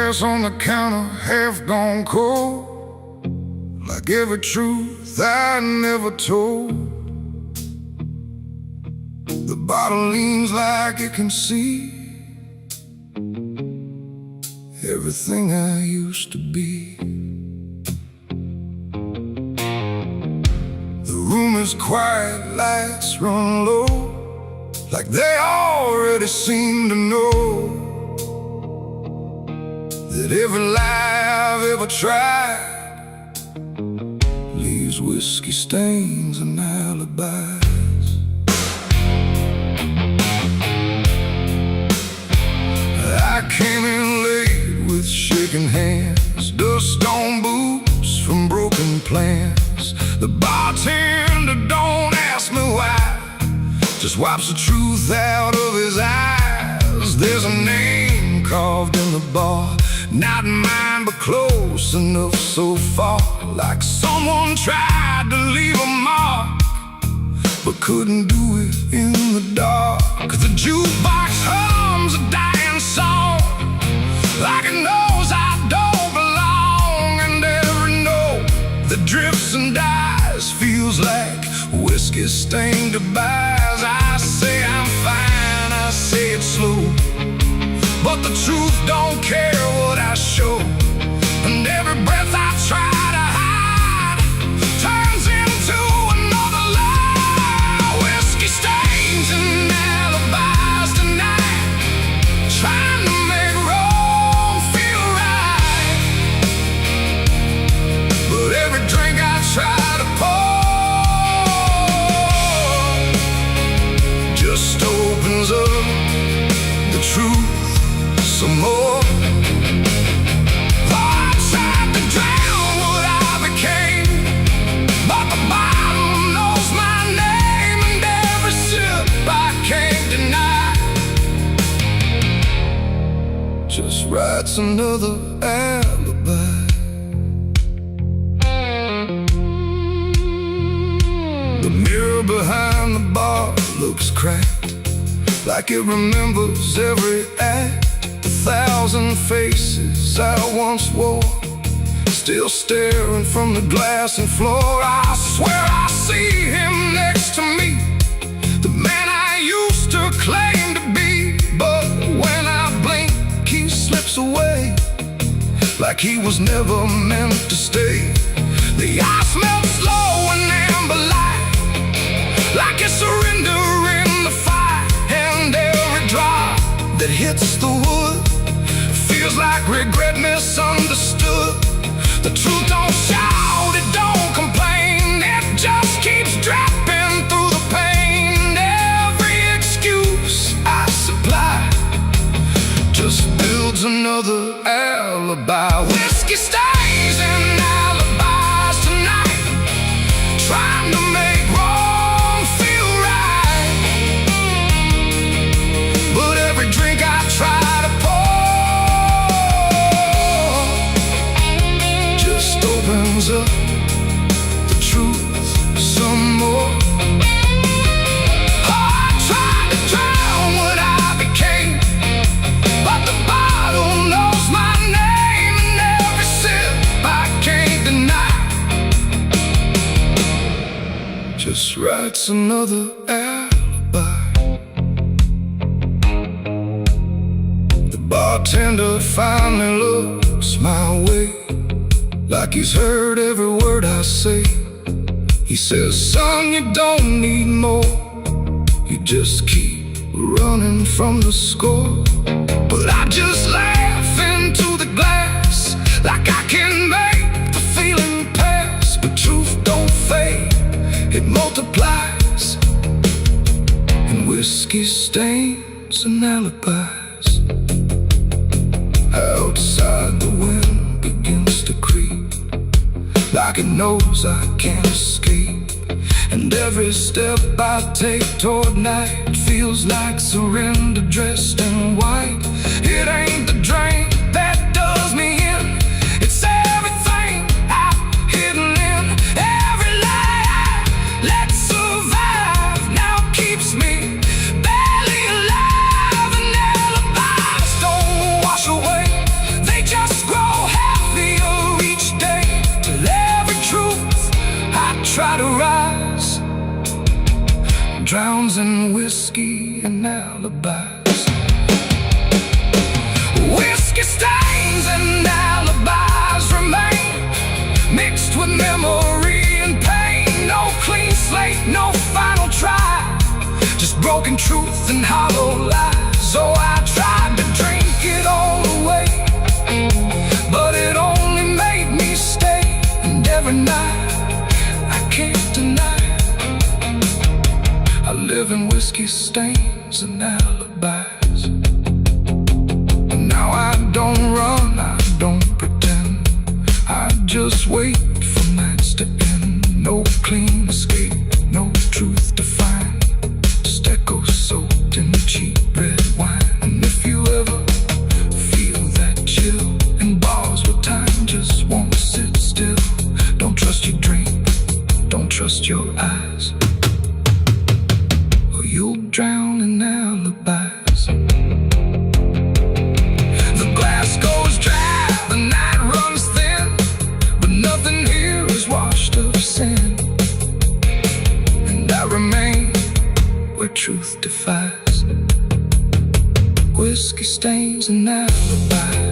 glass on the counter, half gone cold, like every truth I never told. The bottle leans like it can see everything I used to be. The room is quiet, lights run low, like they already seem to know that every lie I've ever tried leaves whiskey stains and alibis. I came in late with shaking hands, dust on boots from broken plans. The bartender don't ask me why, just wipes the truth out of his eyes. There's a name carved in the bar, not mine but close enough so far, like someone tried to leave a mark but couldn't do it in the dark. The jukebox hums a dying song, like it knows I don't belong, and every note that drifts and dies feels like whiskey stained goodbyes. I say I'm fine, I say it slow, but the truth don't care what I show, and every breath I try to hide turns into another lie. Whiskey stains and alibis tonight, trying to make wrong feel right. But every drink I try to pour just opens up the truth some more. I tried to drown what I became, but the bottle knows my name, and every sip I can't deny just writes another alibi. The mirror behind the bar looks cracked, like it remembers every act. 1,000 faces I once wore, still staring from the glass and floor. I swear I see him next to me, the man I used to claim to be. But when I blink, he slips away, like he was never meant to stay. The ice melts slow and amber light, like a surrender in the fire, and every drop that hits the wood feels like regret misunderstood. The truth don't shout, it don't complain, it just keeps dropping through the pain. Every excuse I supply just builds another alibi. Whiskey stains and alibis tonight, trying to make wrong feel right. But every drink I try to opens up the truth some more. I tried to drown what I became, but the bottle knows my name, and every sip I can't deny just writes another alibi. The bartender finally looks my way, like he's heard every word I say. He says, son, you don't need more, you just keep running from the score. But I just laugh into the glass, like I can make the feeling pass. But truth don't fade, it multiplies, and whiskey stains and alibis. Outside the wind begins to creep, like it knows I can't escape, and every step I take toward night feels like surrender dressed in white. It ain't the drink that does me in, it's everything I've hidden in. Every lie I let survive now keeps me barely alive, and alibis don't wash away, they just whiskey and alibis. Whiskey stains and alibis remain, mixed with memory and pain. No clean slate, no final try, just broken truth and hollow lies. So I tried to drink it all away, but it only made me stay. And every night, I can't deny, I live in whiskey stains and alibis. And now I don't run, I don't pretend, I just wait for nights to end. No clean escape, no truth to find, just echoes soaked in cheap red wine. And if you ever feel that chill in bars where time just won't sit still, don't trust your dream, don't trust your eyes, or you'll drown in alibis. The glass goes dry, the night runs thin, but nothing here is washed of sin. And I remain where truth defies, whiskey stains and alibis.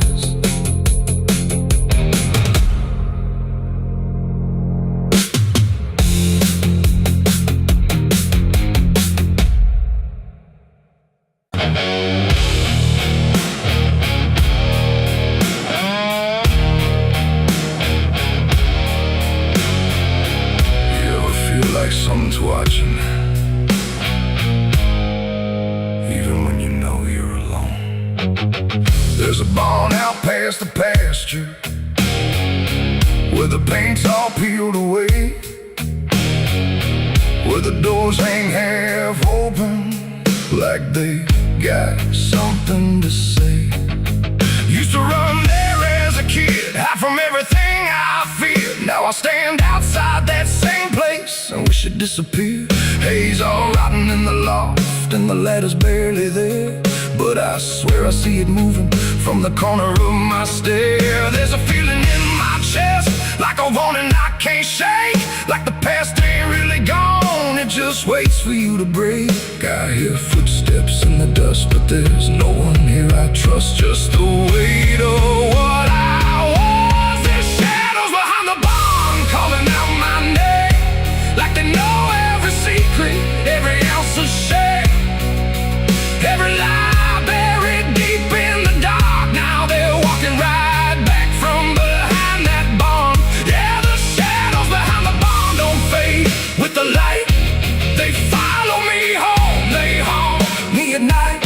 Like someone's watching, even when you know you're alone. There's a barn out past the pasture, where the paint's all peeled away, where the doors hang half open, like they got something to say. Used to run there as a kid, hide from everything I feared. Now I stand outside that same place and wish it disappeared. Haze all rotten in the loft and the ladder's barely there, but I swear I see it moving from the corner of my stair. There's a feeling in my chest, like a warning I can't shake, like the past ain't really gone, it just waits for you to break. I hear footsteps in the dust, but there's no one here I trust, just the weight of what I was. There's shadows behind the barn calling out my name, like they know every secret, every ounce of shame, every lie buried deep in the dark. Now they're walking right back from behind that barn. Yeah, the shadows behind the barn don't fade with the light, they follow me home, they haunt me at night.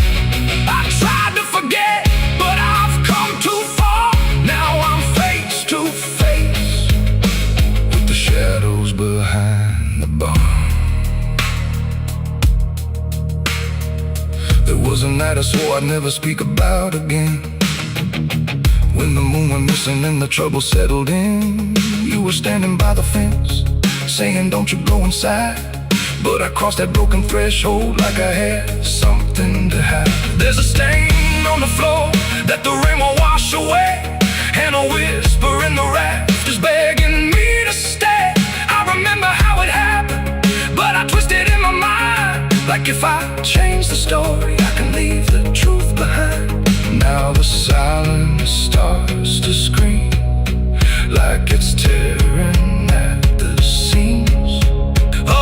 I tried to forget, but I've come too far. Now I'm face to face with the shadows behind the barn. There was a night I swore I'd never speak about again, when the moon went missing and the trouble settled in. You were standing by the fence, saying don't you go inside, but I crossed that broken threshold like I had something to hide. There's a stain on the floor that the rain will wash away, and a whisper in the rafters begging me to stay. I remember how it happened, but I twisted in my mind, like if I change the story, I can leave the truth behind. Now the silence starts to scream, like it's tearing at the seams.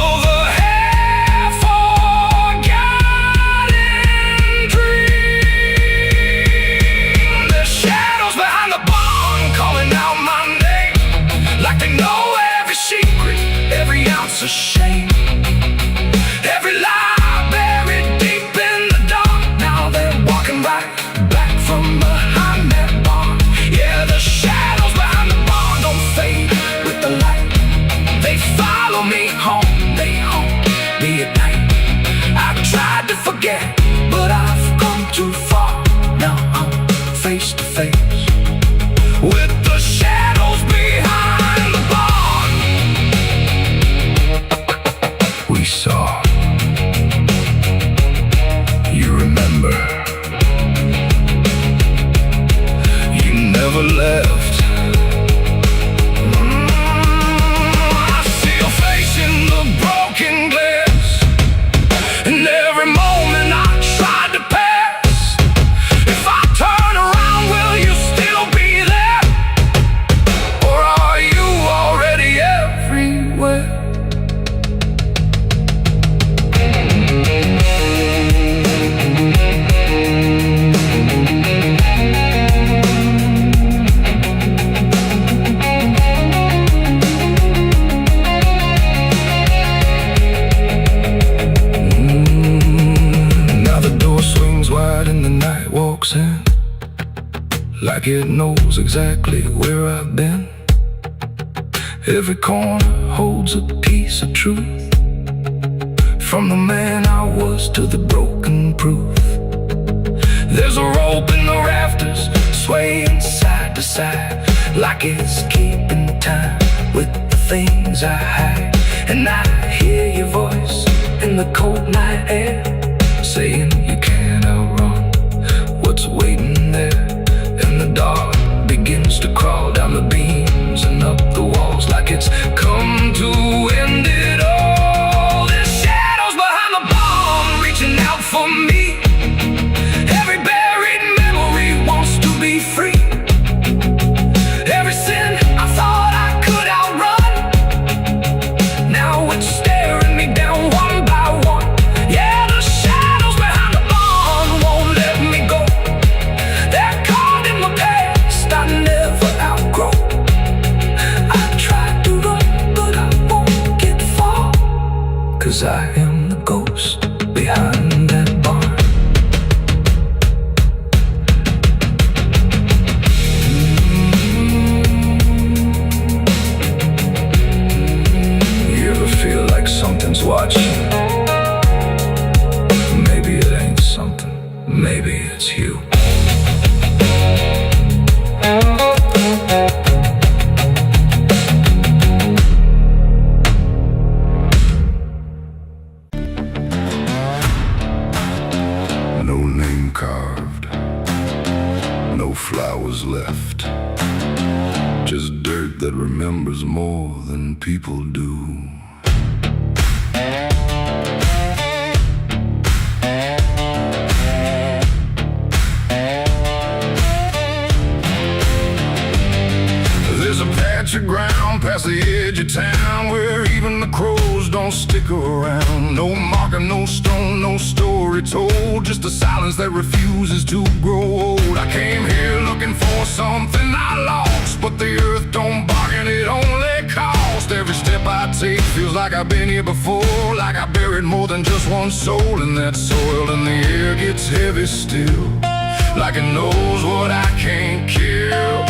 Over half-forgotten dreams. There's shadows behind the barn calling out my name, like they know every secret, every ounce of shame, every lie buried deep in the dark. Now they're walking right back from behind that barn. Yeah, the shadows behind the barn don't fade with the light, they follow me home, they haunt me at night. I've tried to forget, but I've come too far. Now I'm face to face with the shadows behind the barn. We saw, you remember, you never left. I see your face in the broken glass, and every moment walks in, like it knows exactly where I've been. Every corner holds a piece of truth, from the man I was to the broken proof. There's a rope in the rafters, swaying side to side, like it's keeping time with the things I hide. And I hear your voice in the cold night air, saying you can't outrun what's waiting there. And the dark begins to crawl down the beams and up the walls, like it's come to end it all. There's shadows behind the bomb, reaching out for me. Every buried memory wants to be free. Every sin I thought I could outrun, now it's staring me down one by one. Yeah, the shadows behind the bomb won't let me go. They're caught in the past I never outgrow. I tried to run, but I won't get far, 'cause I am the ghost behind that barn. You ever feel like something's watching? Maybe it ain't something, maybe it's you. No name carved, no flowers left, just dirt that remembers more than people do. There's a patch of ground past the edge of town where even the crows don't stick around. No marker, no stone, no story told, just a silence that refuses to grow old. I came here looking for something I lost, but the earth don't bargain, it only cost. Every step I take feels like I've been here before, like I buried more than just one soul in that soil. And the air gets heavy still, like it knows what I can't kill.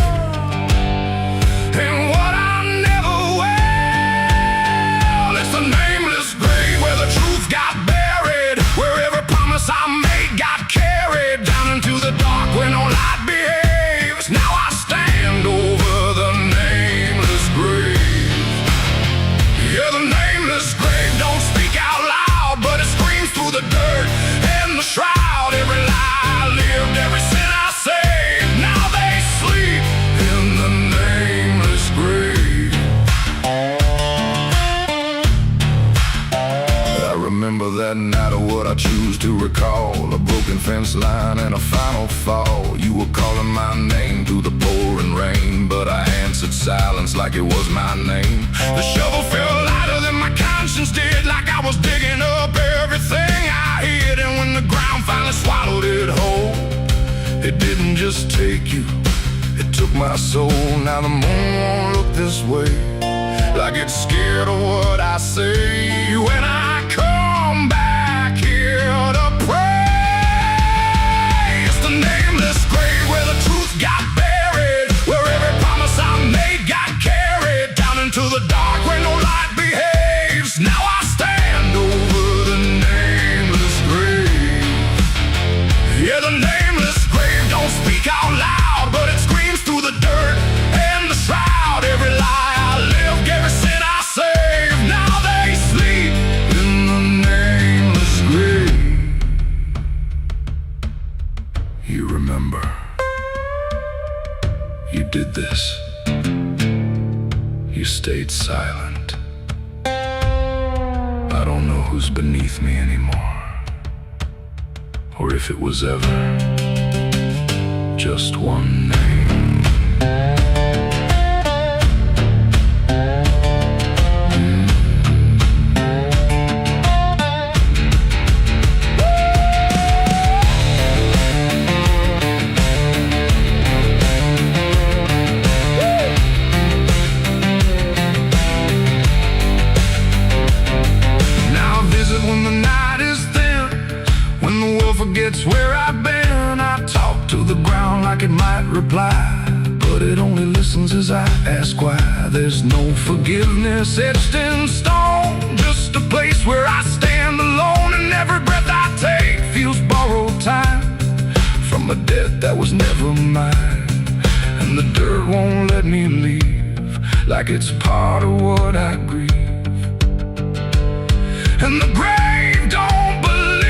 And what I never will, it's a nameless grave where the truth got buried, where every promise I made got carried down into the dark where no light behaves. Now I stand over the nameless grave. Yeah, the nameless grave don't speak out loud, but it screams through the dirt and the shroud. Every lie I lived, every sin I saved, now they sleep in the nameless grave. I remember that night of what I choose to recall, a broken fence line and a final fall. You were calling my name through the pouring rain, but I answered silence like it was my name. The shovel felt lighter than my conscience did, like I was digging up everything I hid. And when the ground finally swallowed it whole, it didn't just take you, it took my soul. Now the moon won't look this way, like it's scared of what I say. When I come back here to pray, it's the nameless grave where the truth got buried, where every promise I made got carried down into the dark where no light behaves. Now I stand over the nameless grave. Yeah, the nameless grave don't speak out loud, but it screams through the dirt and the shroud. Every lie I lived, every sin I saved, now they sleep in the nameless grave. You remember, you did this. You stayed silent. I don't know who's beneath me anymore, or if it was ever just one name. When the night is thin, when the world forgets where I've been, I talk to the ground like it might reply, but it only listens as I ask why. There's no forgiveness etched in stone, just a place where I stand alone, and every breath I take feels borrowed time from a debt that was never mine. And the dirt won't let me leave, like it's part of what I grieve. And the grave don't believe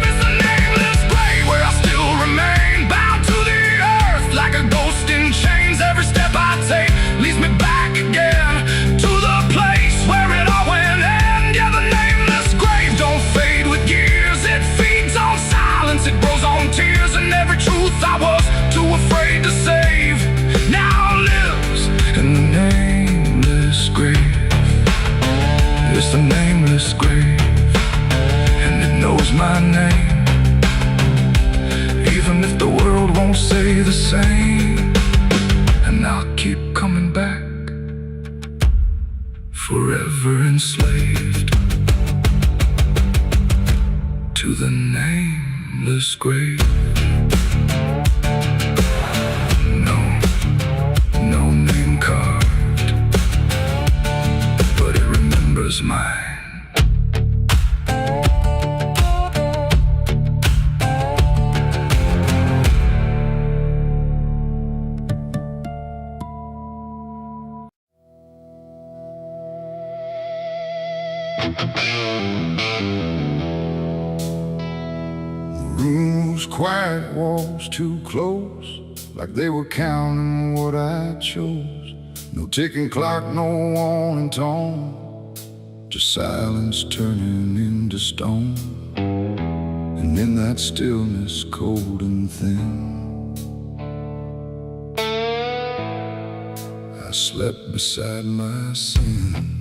it's the nameless grave where I still remain, bound to the earth like a ghost in chains. Every step I take leads me back again to the place where it all went end. Yeah, the nameless grave don't fade with years. It feeds on silence, it grows on tears, and every truth I was too afraid to save now lives in the nameless grave. It's the nameless grave, and it knows my name, even if the world won't say the same. And I'll keep coming back, forever enslaved to the nameless grave. No name carved, but it remembers mine. The room was quiet, walls too close, like they were counting what I chose. No ticking clock, no warning tone, just silence turning into stone. And in that stillness, cold and thin, I slept beside my sins.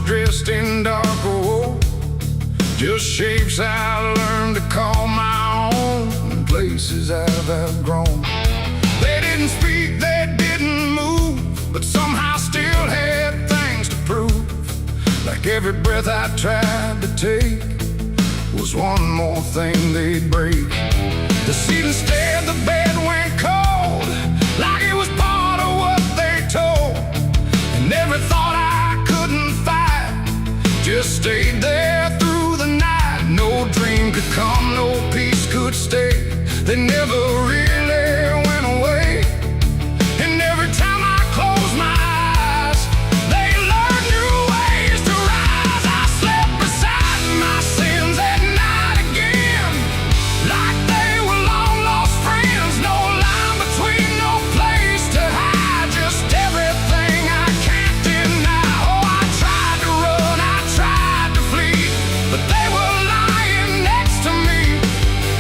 Dressed in dark gold, just shapes I learned to call my own, and places I've outgrown. They didn't speak, they didn't move, but somehow still had things to prove. Like every breath I tried to take was one more thing they'd break. The seat instead, the bed went cold, like it was part of what they told. And every thought I couldn't fight just stayed there through the night. No dream could come, no peace could stay. They never really went away. And every time I close my eyes, they learn new ways to rise. I slept beside my sins at night again, like they were long lost friends. No line between, no place to hide, just everything I can't deny. Oh, I tried to run, I tried to flee, but they were lying next to me,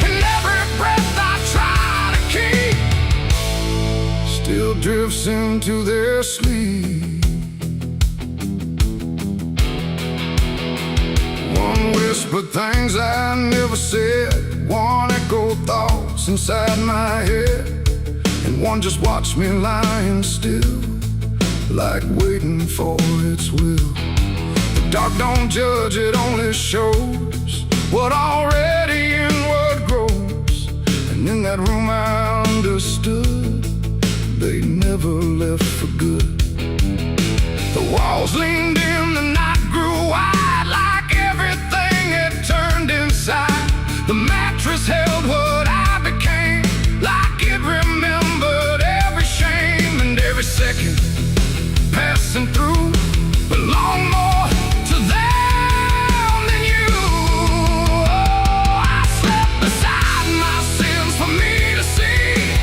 and every breath I try to keep still drifts into their sleep. One whispered things I never said, one echoed thoughts inside my head, and one just watched me lying still, like waiting for its will. The dark don't judge, it only shows what already inward grows. And in that room I understood they never left for good. The walls leaned in, the night grew wide, like everything had turned inside. The mattress held what I became, like it remembered every shame. And every second passing through belonged more to them than you. Oh, I slept beside my sins for me to see,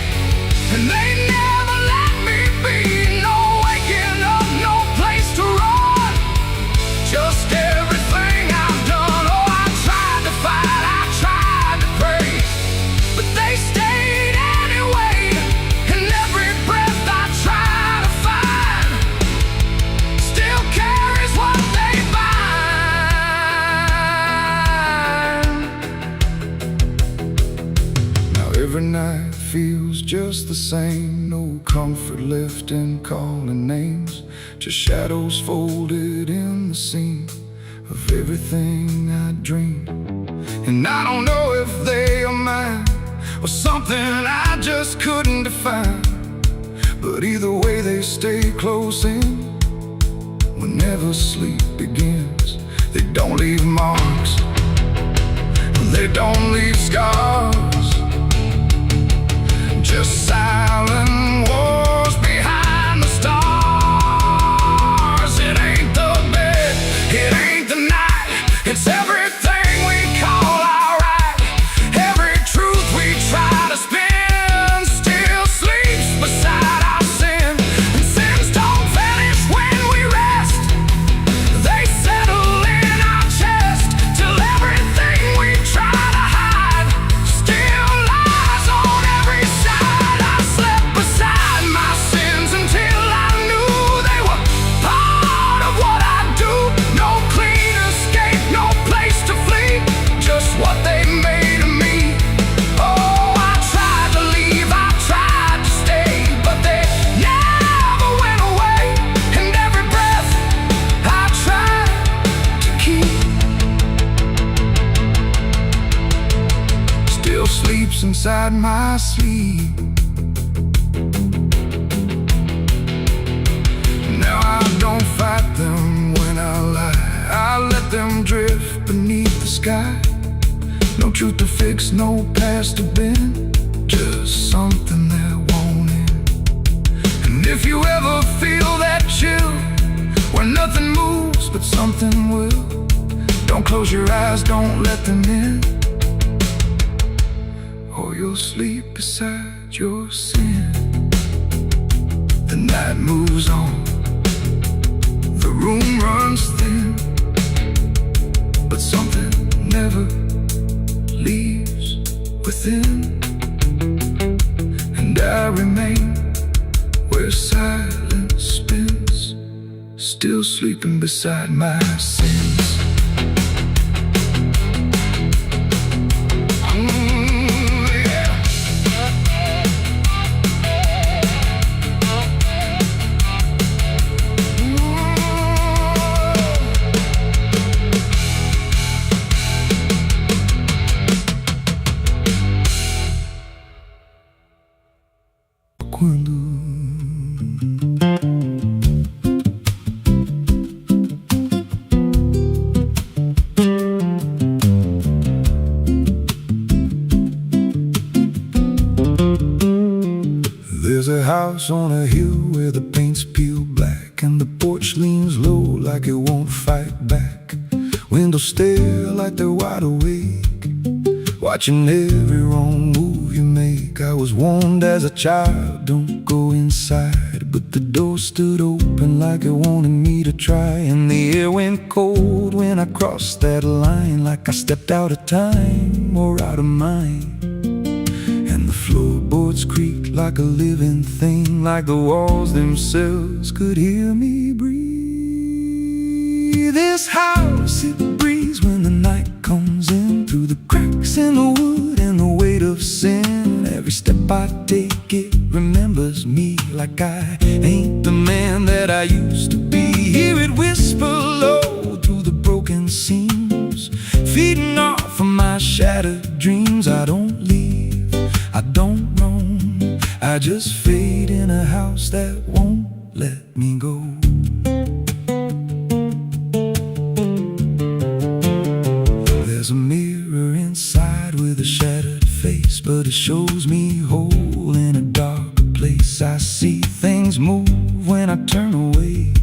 and they never let me be. No waking up, no place to run, just the same. No comfort left in calling names, just shadows folded in the seam of everything I dreamed. And I don't know if they are mine or something I just couldn't define, but either way they stay close in whenever sleep begins. They don't leave marks, they don't leave scars, just silent wars behind the stars. It ain't the bed, it ain't the night, it's everything we call our right. Every truth we try to spin still sleeps beside our sin. And sins don't vanish when we rest, they settle in our chest till everything we try to hide still lies on every side. I slept beside my sins until I knew they were part of what I do. No clean escape, no place to flee, just what they made of me. Oh, I tried to leave, I tried to stay, but they never went away. And every breath I tried to keep still sleeps inside my sleep. Now I don't fight them when I lie, I let them drift beneath the sky. No truth to fix, no past to bend, just something that won't end. And if you ever feel that chill where nothing moves but something will, don't close your eyes, don't let them in, or you'll sleep beside your sin. The night moves on, the room runs thin, but something never leaves within. And I remain where silence spins, still sleeping beside my sins. There's a house on a hill where the paint's peeled black, and the porch leans low like it won't fight back. Windows stare like they're wide awake, watching every wrong move you make. I was warned as a child, don't go inside, but the door stood open like it wanted me to try. And the air went cold when I crossed that line, like I stepped out of time or out of mind. And the floorboards creaked like a living thing, like the walls themselves could hear me breathe. This house, it breathes when the night comes in, through the cracks in the wood and the weight of sin. Every step I take, it remembers me, like I ain't the man that I used to be. Hear it whisper low through the broken seams, feeding off of my shattered dreams. I don't leave, I don't roam, I just fade in a house that won't let me go. There's a mirror inside with a shattered face, but it shows me whole in a darker place. I see things move when I turn away,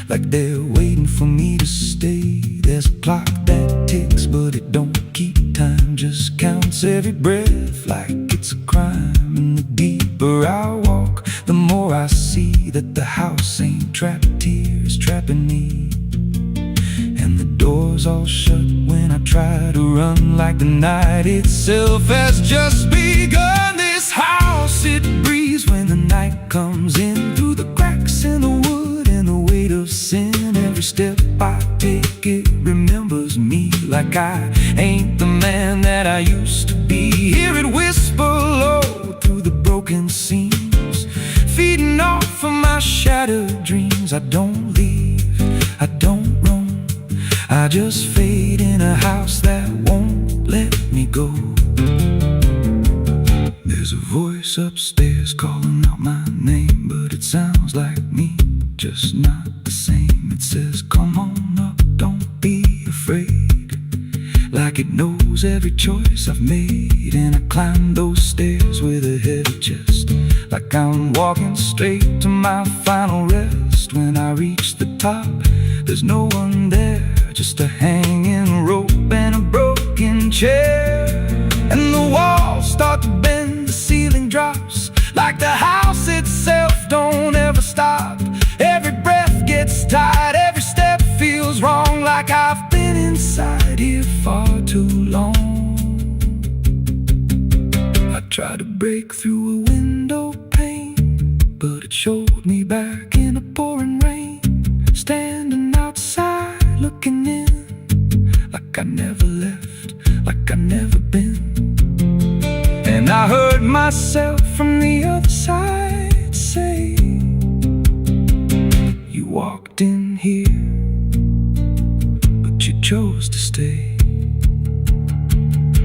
like they're waiting for me to stay. There's a clock that ticks, but it don't keep time, just counts every breath like it's a crime. And the deeper I walk, the more I see that the house ain't trapped here, it's trapping me. And the doors all shut when I try to run, like the night itself has just begun. This house, it breathes when the night comes in, through the cracks in the wood and the weight of sin. Every step I take, it remembers me, like I ain't the man that I used to be. Hear it whisper low through the broken broken seams, feeding off of my shattered dreams. I don't leave, I don't roam, I just fade in a house that won't let me go. There's a voice upstairs calling out my name, but it sounds like me, just not the same. It says, come on up, don't be afraid, like it knows every choice I've made. And I climb those stairs with a heavy chest, like I'm walking straight to my final rest. When I reach the top, there's no one there, just a hanging rope and a broken chair. And the walls start to bend, the ceiling drops, like the house itself don't ever stop. Every breath gets tight, every step feels wrong, like I've been inside here far too long. I tried to break through a window pane, but it showed me back in a pouring rain, standing outside looking in, like I never left, like I never been. And I heard myself from the other side say, you walked in here, but you chose to stay.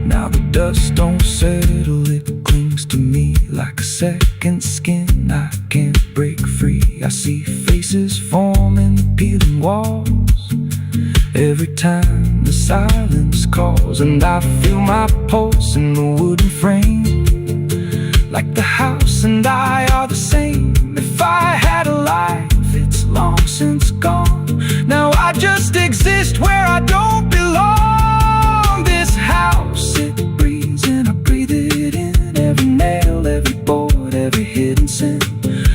Now the dust don't settle, it clings to me like a second skin. I can't break free. I see faces forming the peeling walls every time the silence calls. And I feel my pulse in the wooden frame, like the house and I are the same. If I had a life, it's long since gone. Now I just exist where I don't belong. This house, it breathes and I breathe it in. Every nail, every board, every hidden sin.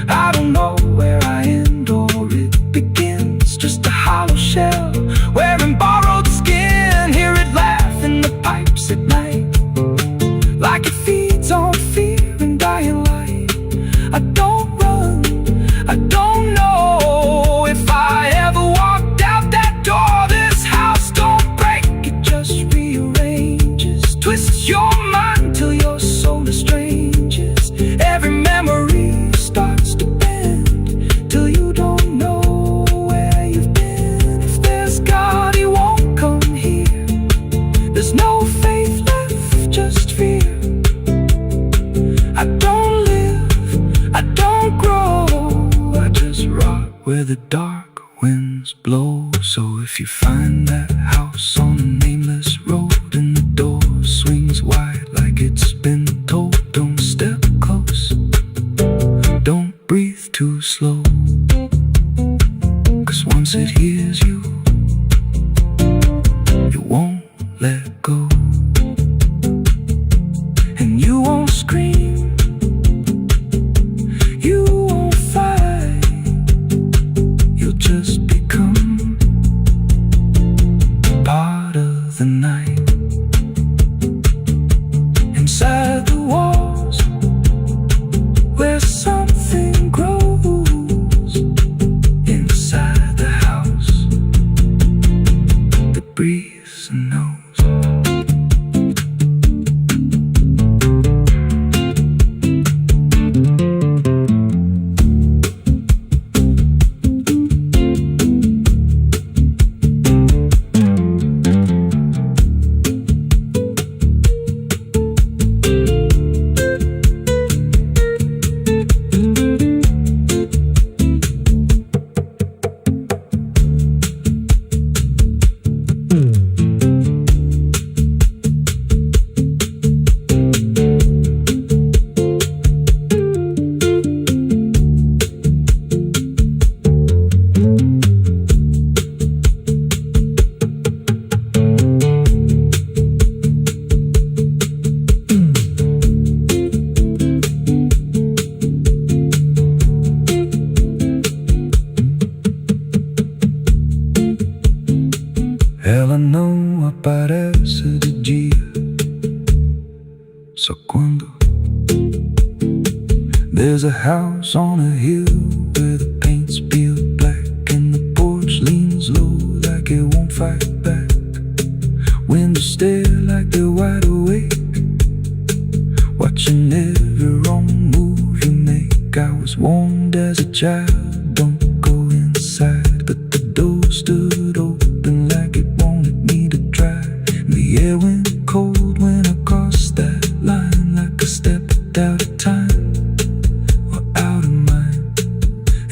I don't know where I end or it begins, just a hollow shell wearing borrowed skin. Hear it laugh in the pipes at night, like it feeds on fear and dying light. I don't run, I don't know if I ever walked out that door. This house don't break, it just rearranges, twists your mind till your soul estranges. Every memory starts to bend till you don't know where you've been. If there's God, he won't come here. There's no faith left, just fear. I don't live, I don't grow, I just rot where the dark winds blow. So if you find that house on a nameless road and the door swings wide like it's been told, don't step close, don't breathe too slow, 'cause once it hears you, it won't let go. And you won't scream, you won't fight, you'll just become part of the night. Inside the walls, where something grows, inside the house that breathes and knows. Ela não aparece de dia, só quando. There's a house on a hill where the paint's peeled black and the porch leans low like it won't fight back. Windows stare like they're wide awake, watching every wrong move child, don't go inside. But the door stood open like it wanted me to try. The air went cold when I crossed that line, like I stepped out of time or out of mind.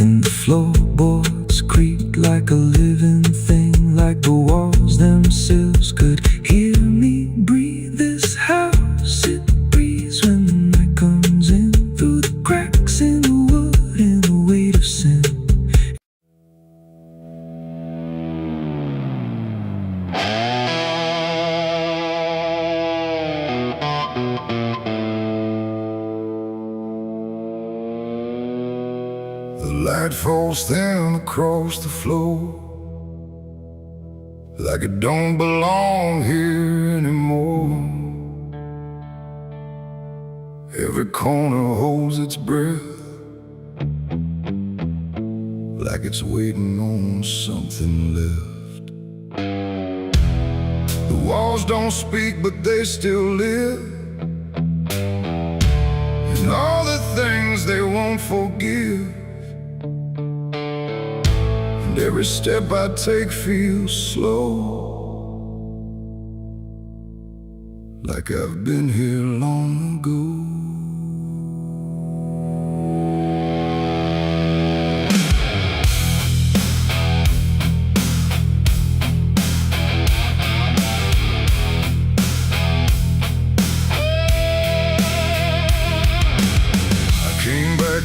And the floorboards creaked like a living thing, like the walls themselves could hear me breathe. This house, it breathes when the night comes in, through the cracks in the wood and the weight of sin. The light falls thin across the floor, like it don't belong here anymore. Every corner holds its breath, like it's waiting on something left. The walls don't speak, but they still live, and all the things they won't forgive. And every step I take feels slow, like I've been here long ago.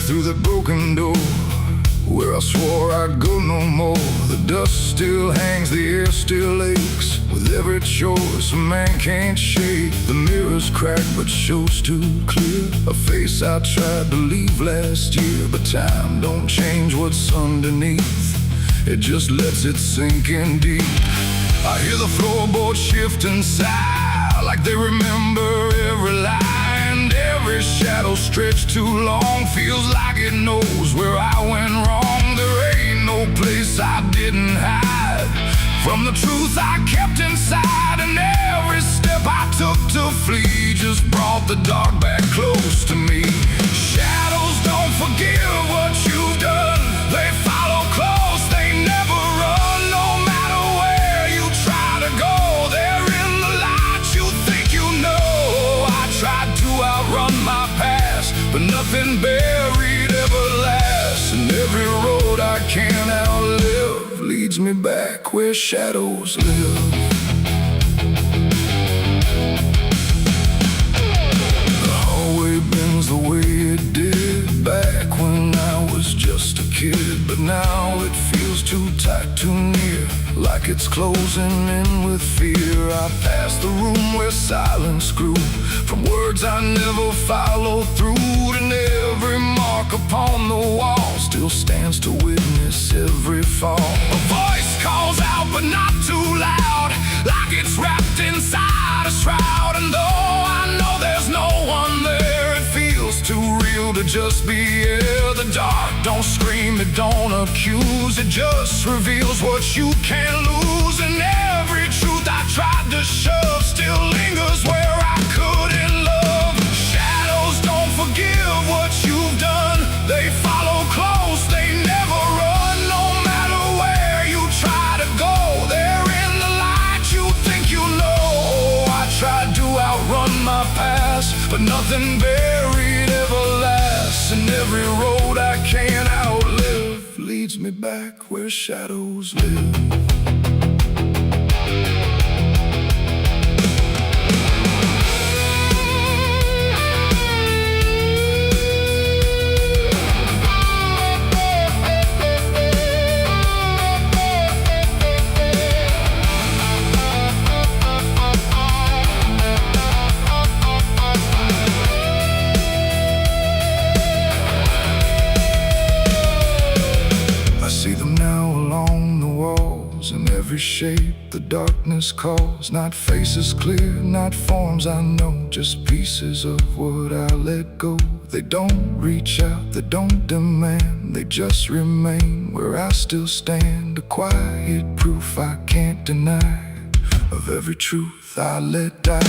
Through the broken door, where I swore I'd go no more. The dust still hangs, the air still aches, with every choice a man can't shake. The mirror's cracked but shows too clear a face I tried to leave last year. But time don't change what's underneath, it just lets it sink in deep. I hear the floorboards shift and sigh, like they remember every lie. Every shadow stretched too long feels like it knows where I went wrong. There ain't no place I didn't hide from the truth I kept inside. And every step I took to flee just brought the dark back close to me. Shadows don't forgive what you've done, they follow close, they never run. No matter where you try to go, they're in the light you think you know. I tried to outrun my past, but nothing buried ever lasts. And every road I can't outlive leads me back where shadows live. The hallway bends the way it did back when I was just a kid. But now it feels too tight, too near, like it's closing in with fear. I pass the room where silence grew, from words I never followed through. And every mark upon the wall still stands to witness every fall. A voice calls out but not too loud, like it's wrapped inside a shroud. And though I know there's no one there, it feels too real to just be here. The dark don't scream, it don't accuse, it just reveals what you can't lose. And every truth I tried to shove still lingers where I couldn't love. Shadows don't forgive what you've done, they follow close, they never run. No matter where you try to go, they're in the light you think you know. I tried to outrun my past, but nothing buried ever lasts. And every road I can't outlive leads me back where shadows live. Every shape the darkness calls, not faces clear, not forms I know, just pieces of what I let go. They don't reach out, they don't demand, they just remain where I still stand. A quiet proof I can't deny of every truth I let die.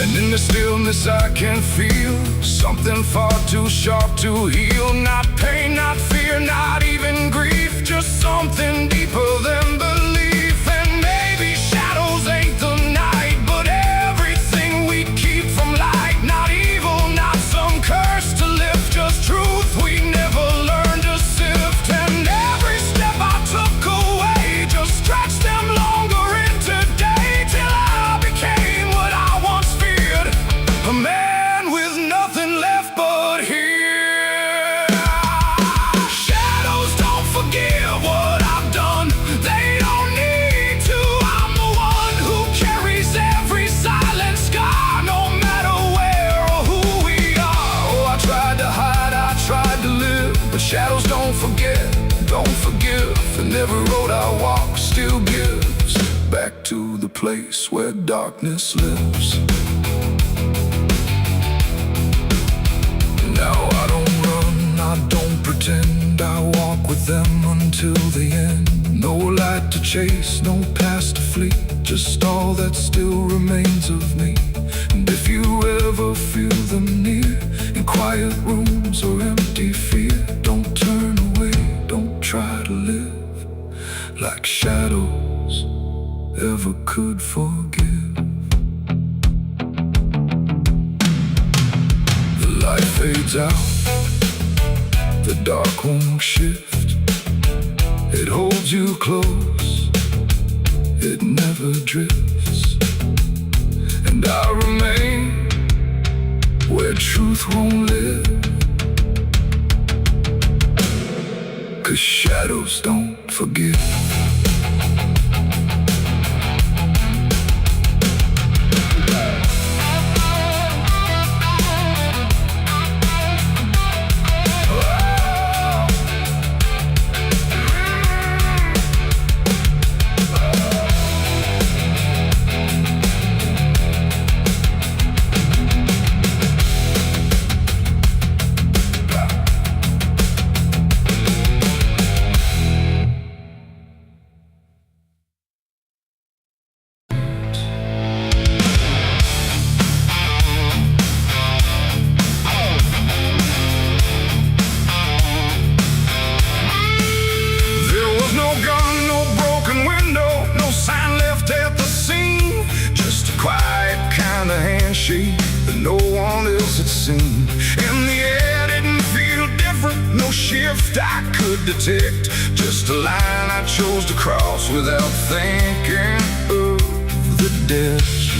And in the stillness I can feel something far too sharp to heal. Not pain, not fear, not even grief, just something deeper than belief. And maybe shadows ain't the night, but everything we keep from light. Not evil, not some curse to lift, just truth we never learned to sift. And every step I took away just stretched them longer into day, till I became what I once feared, a man with nothing left but here. Shadows don't forgive what I've done, they don't need to. I'm the one who carries every silent scar, no matter where or who we are. Oh, I tried to hide, I tried to live, but shadows don't forget, don't forgive. And every road I walk still gives back to the place where darkness lives. Now I don't run, I don't pretend, I walk with them until the end. No light to chase, no past to flee, just all that still remains of me. And if you ever feel them near, in quiet rooms or empty fear, don't turn away, don't try to live like shadows ever could forgive. The light fades out, the dark won't shift. It holds you close, it never drifts. And I remain where truth won't live, 'cause shadows don't forgive. That no one else had seen. In the air didn't feel different, no shift I could detect, just a line I chose to cross without thinking of the ditch.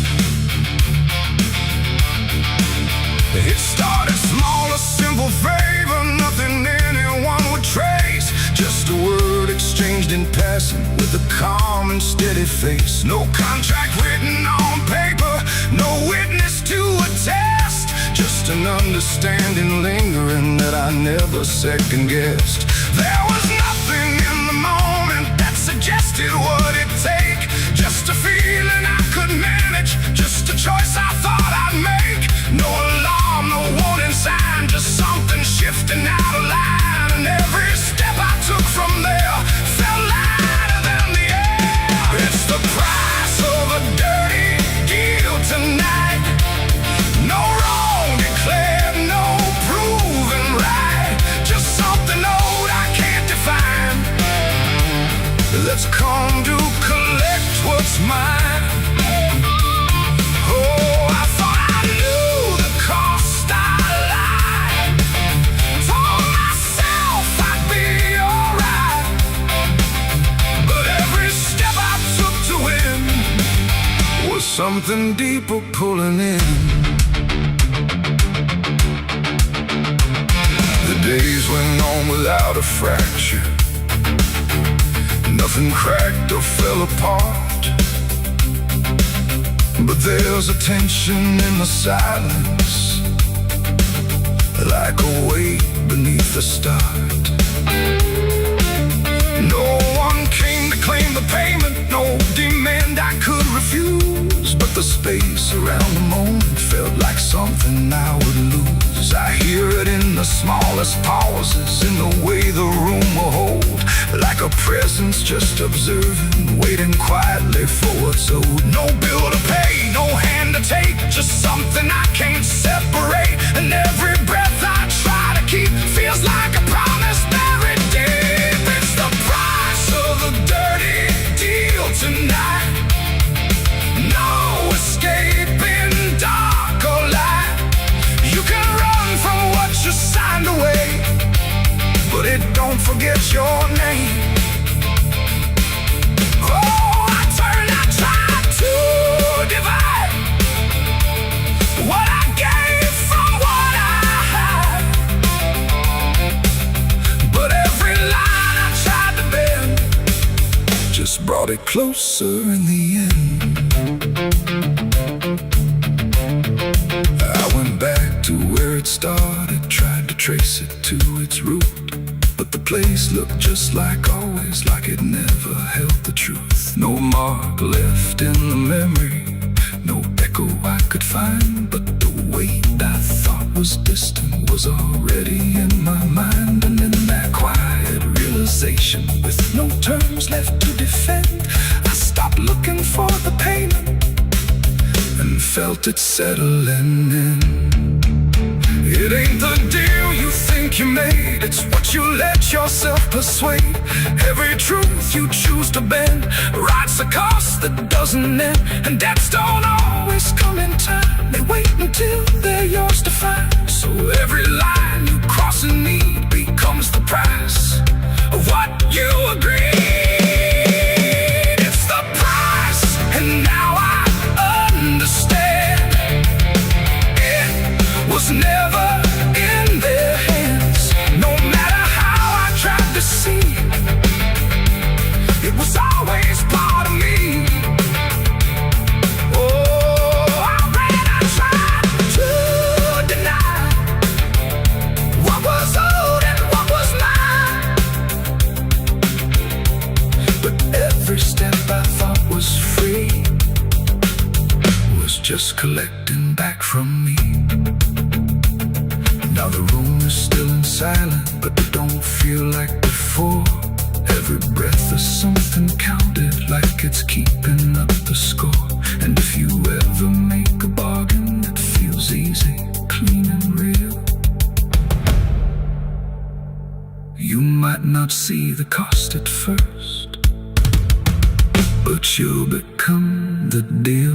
It started small, a simple favor, nothing anyone would trace, just a word exchanged in passing with a calm and steady face. No contract written on paper, no witness to attest, just an understanding lingering that I never second-guessed. There was nothing in the moment that suggested what it'd take, just a feeling I could manage, just a choice I thought I'd make. No alarm, no warning sign, just something shifting out of line. And every step I took from there felt lighter than the air. It's the price of a dirty deal tonight. No wrong declared, no proven right, just something old I can't define, that's come to collect what's mine. Oh, I thought I knew the cost I lied, told myself I'd be alright, but every step I took to win was something deeper pulling in. The days went on without a fracture, nothing cracked or fell apart, but there's a tension in the silence, like a weight beneath the start. No one came to claim the payment, no demand I could refuse, but the space around the moment felt like something I would lose. I hear it in the smallest pauses, in the way the room will hold, like a presence just observing, waiting quietly for what's owed. No bill to pay, no hand to take, just something I can't separate. And every breath I try to keep feels like a promise buried deep. what's your name? Oh, I tried to divide what I gave from what I had, but every line I tried to bend just brought it closer in the end. I went back to where it started, tried to trace it to its root, but the place looked just like always, like it never held the truth. No mark left in the memory, no echo I could find, but the weight I thought was distant was already in my mind. And in that quiet realization, with no terms left to defend, I stopped looking for the payment and felt it settling in. It ain't the deal you think you made, it's what you let yourself persuade. Every truth you choose to bend writes a cost that doesn't end, and debts don't always come in time, they wait until they're yours to find. So every line you cross in need becomes the price of what you agreed. It's the price, and now I understand. It was never in their hands, no matter how I tried to see. It was always part of me. Oh, I tried to deny what was old and what was mine, but every step I thought was free was just collecting back from me. Now the room is still in silence, but it don't feel like before. Every breath is something counted, like it's keeping up the score. And if you ever make a bargain that feels easy, clean and real, you might not see the cost at first, but you'll become the deal.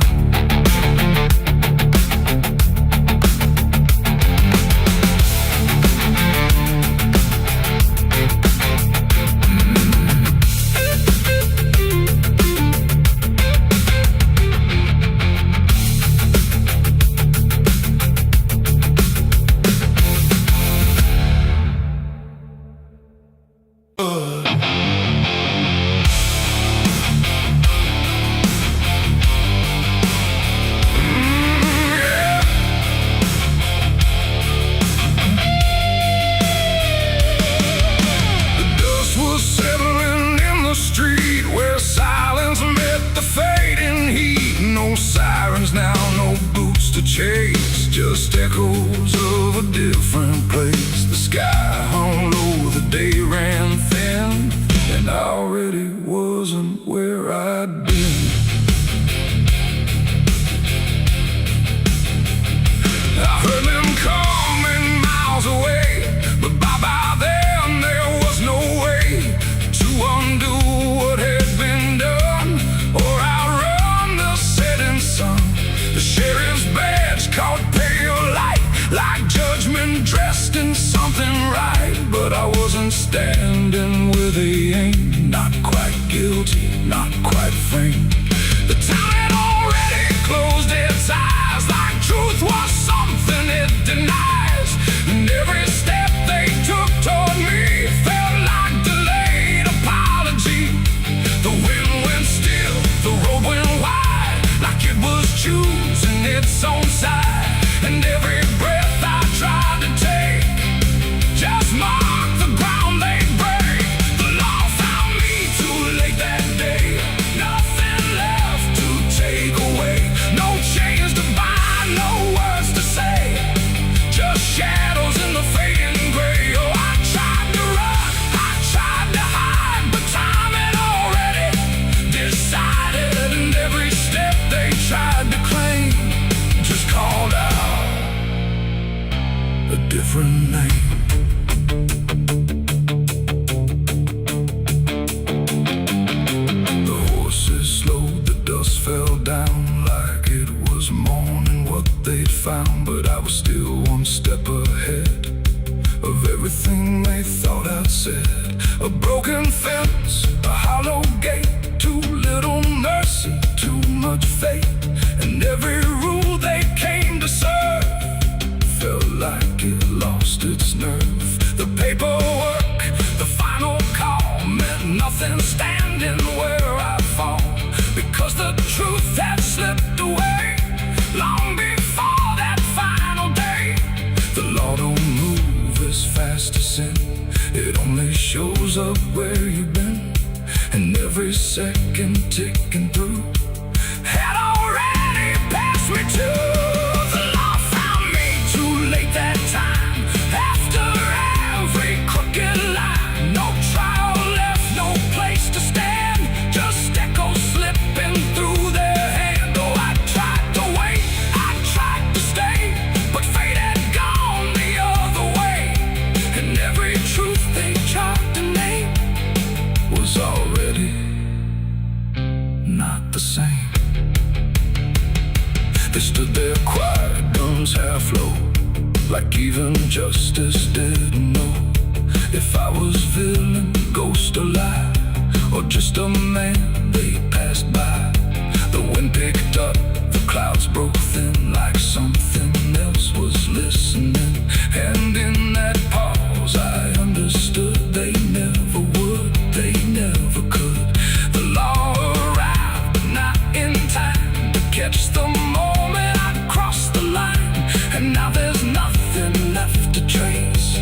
Chase, just echoes of a different place. The sky hung low, the day ran thin, and I already wasn't where I'd been. I heard them coming miles away, but by then there was no way to undo what had been done or outrun the setting sun. The sheriff's badge caught pale light, like judgment dressed in something right. But I wasn't standing where they aimed, not quite guilty, not quite framed. The town had already closed its eyes, like truth was something it denies. And every step they took toward me felt like delayed apology. The wind went still, the road went wide, like it was choosing its own side. And every breath I tried to take just marked the ground they break. The law found me too late that day, nothing left to take away. No chains to bind, no words to say, just shadows in the fading gray. Oh, I tried to run, I tried to hide, but time had already decided. And every step they tried to claim just called out a different name. The horses slowed, the dust fell down like it was morning what they'd found. But I was still one step ahead of everything they thought I'd said, A broken fence, a hollow gate, too little mercy, too much fate. And every rule they came to serve felt like it lost its nerve. The paperwork, the final call, meant nothing standing where I fall, because the truth had slipped away long before that final day. The law don't move as fast as sin. It only shows up where you've been. And every second ticking through had already passed me too. The law found me too late that time. After every crooked line, no trial left, no place to stand, just echoes slipping through their hand. Oh, I tried to wait, I tried to stay, but fate had gone the other way. And every truth they tried to name was already not the same. They stood there quiet, guns half low, like even justice didn't know if I was villain, ghost or lie, or just a man they passed by. The wind picked up, the clouds broke thin, like something else was listening. And in that pause I understood they never would, they never could. The law arrived, but not in time to catch the moment I crossed the line. And now there's nothing left to trace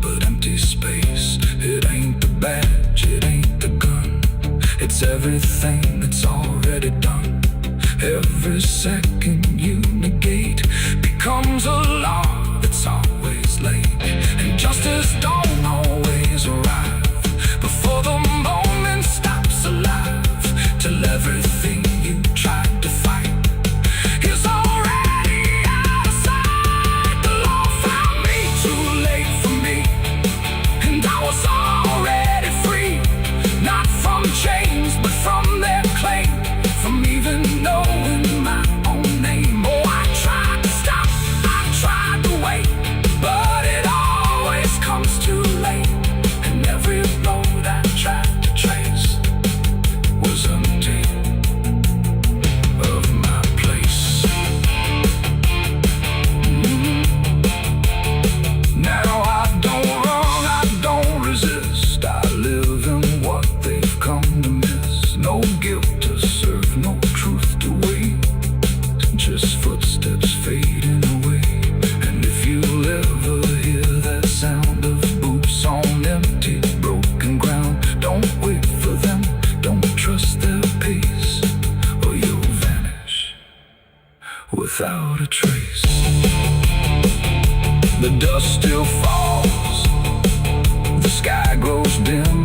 but empty space. It ain't the badge, it ain't the gun, it's everything that's already done. Every second you negate becomes a law that's always late. And justice don't always arrive before the moment stops alive, till everything you tried to fight is already out of sight. The law found me too late for me, and I was already free, not from chains but from their claim, from even knowing my own name. Oh, I tried to stop, I tried to wait, but it always comes too late. And every road I tried to trace was empty of my place. Now I don't run, I don't resist, I live in what they've come to miss. No guilt to serve, no truth to wait, just footsteps fading away. And if you'll ever hear that sound of boots on empty, broken ground, don't wait for them, don't trust their pace, or you'll vanish without a trace. The dust still falls, the sky grows dim,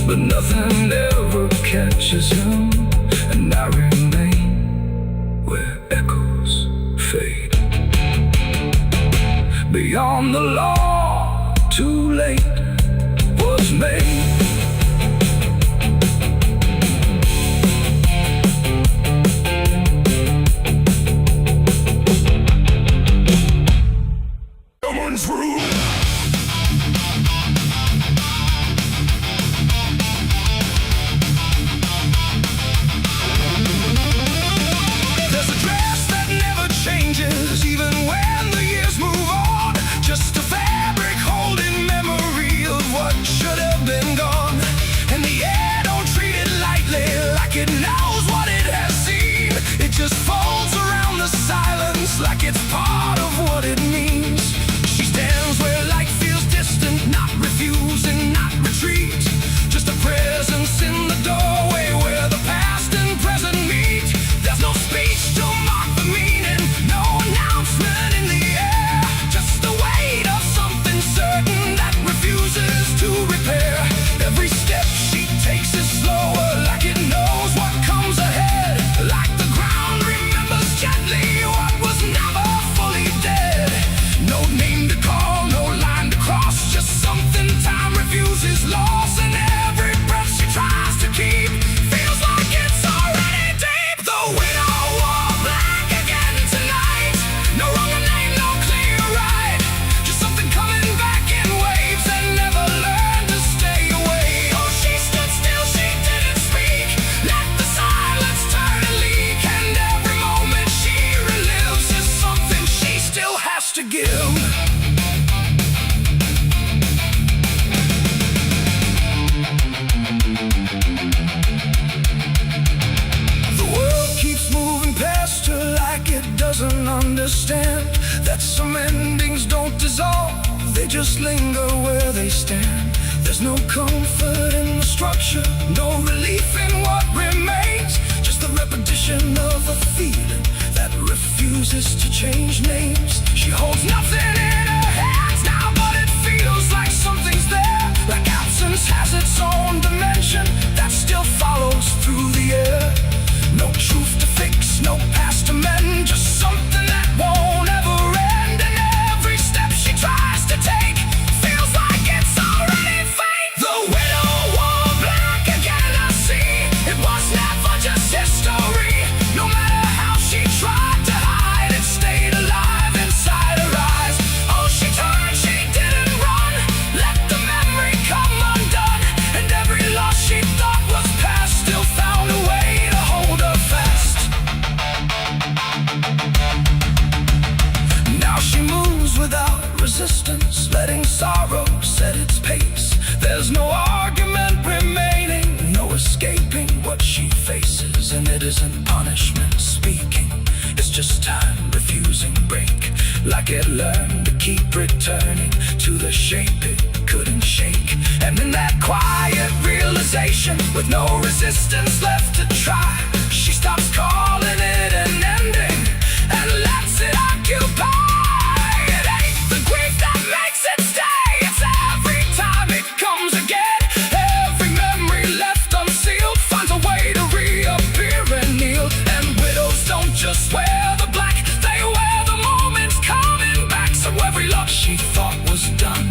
but nothing ever catches him. And I remain where echoes fade. Beyond the law, too late was made. Someone's room. There's a dress that never changes, even when the years move on. Just a fabric holding memory of what should have been gone. And the air don't treat it lightly, like it knows what it has seen. It just folds around the silence, like it's part of what it means. She stands where light feels distant, not refusing, not retreat. Just a presence in the doorway where the past and present meet. There's no speech to mark the meaning, no announcement in the air, just the weight of something certain that refuses to repair. Every step she takes is slower, like it knows what comes ahead, like the ground remembers gently what was never fully dead. No name to call, no line to cross, just something time refuses loss. And every breath she tries to keep feels like it's already deep. The widow wore black again tonight, no wrong name, no clear right, just something coming back in waves. They just linger where they stand. There's no comfort in the structure, no relief in what remains. Just the repetition of a feeling that refuses to change names. She holds nothing in her hands now, but it feels like something's there. Like absence has its own dimension that still follows through the air. No truth to fix, no past to mend, just something that won't ever end. And every step she tries to take feels like it's already fate. The widow wore black again, I see. It was never just history. No matter how she tried to hide, it stayed alive inside her eyes. Oh, she turned, she didn't run. Let the memory come undone. And every loss she thought was past still found a way to hold her fast. Now she moves without resistance, letting sorrow set its pace. There's no argument remaining, no escaping what she faces. And it isn't punishment speaking, it's just time refusing break. Like it learned to keep returning to the shape it couldn't shake. And in that quiet realization, with no resistance left to try, she stops calling it an ending and lets it occupy. It ain't the grief that makes it stay, it's every time it comes again. Every memory left unsealed finds a way to reappear and kneel. And widows don't just wear the black, they wear the moments coming back. So every loss she thought was done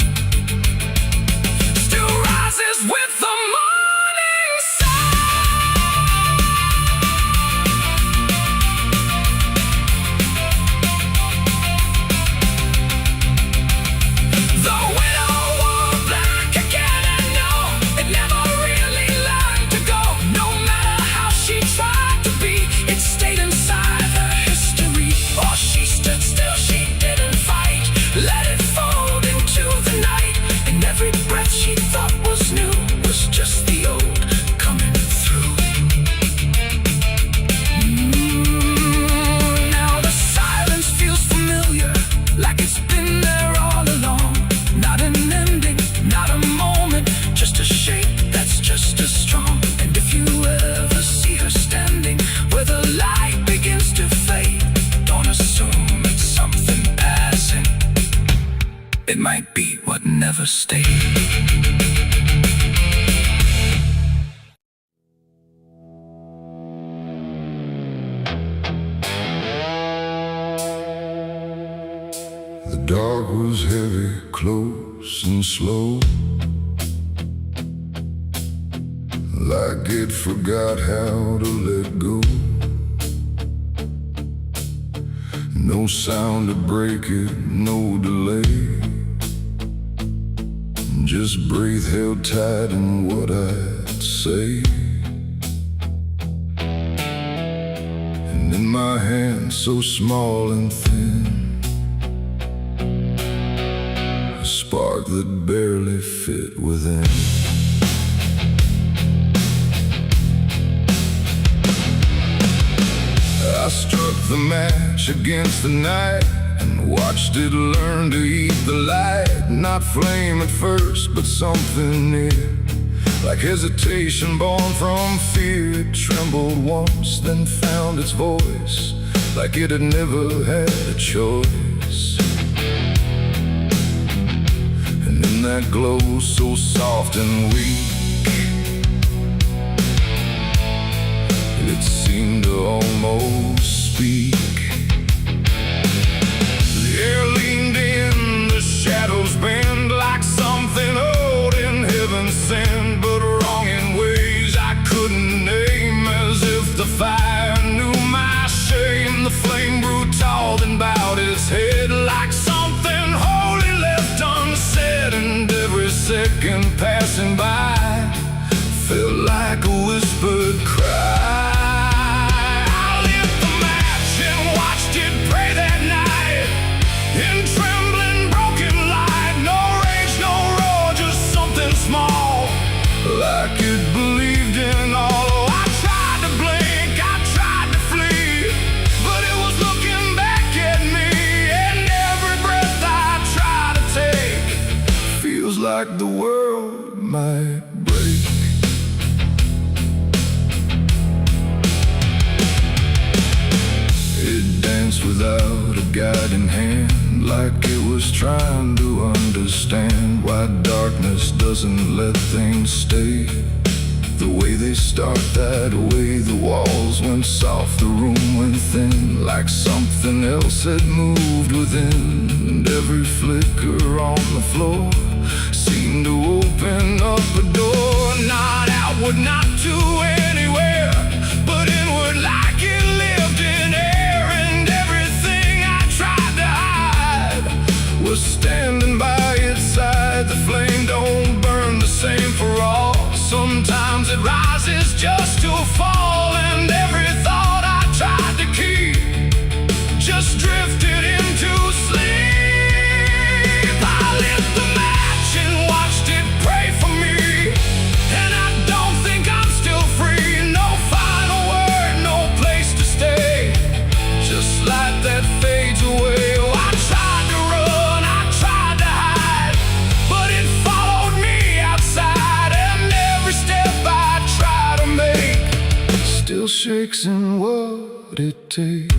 still rises with the morning sun. The widow wore black again, and no, it never really learned to go. No matter how she tried to be, it stayed inside her history. Or she stood still, she didn't fight, let it fold into the night. And every breath she thought was new was just the old coming through. Now the silence feels familiar, like it's been there all along. Not an ending, not a moment, just a shape that's just as strong. And if you ever see her standing where the light begins to fade, don't assume it's something passing. It might be what never stayed. The dark was heavy, close and slow, like it forgot how to let go. No sound to break it, no delay, just breath held tight in what I'd say. And in my hand so small and thin, a spark that barely fit within. I struck the match against the night and watched it learn to eat the light. Not flame at first, but something near, like hesitation born from fear. It trembled once, then found its voice, like it had never had a choice. And in that glow so soft and weak, it seemed to almost speak. The air leaned in, the shadows bend, like something old in heaven sent, but wrong in ways I couldn't name. As if the fire knew my shame, the flame grew tall and bowed its head, like something holy left unsaid. And every second passing by felt like a whispered cry. Like it believed in all. I tried to blink, I tried to flee, but it was looking back at me. And every breath I tried to take like the world might break. It danced without a guiding hand, like it was trying to understand why darkness doesn't let things stay the way they start, that way the walls went soft, the room went thin, like something else had moved within. And every flicker on the floor seemed to open up a door, not outward, not to anywhere, but inward, like it lived in air. And everything I tried to hide was standing by its side. The flame don't burn the same for all. Sometimes it rises just to fall, and every thought I tried to keep just drifted into sleep. I lit the match and watched it pray for me, and I don't think I'm still free. No final word, no place to stay, just light that fades away. Oh, I tried to run, I tried to hide, but it followed me outside, and every step I try to make still shakes in what it takes.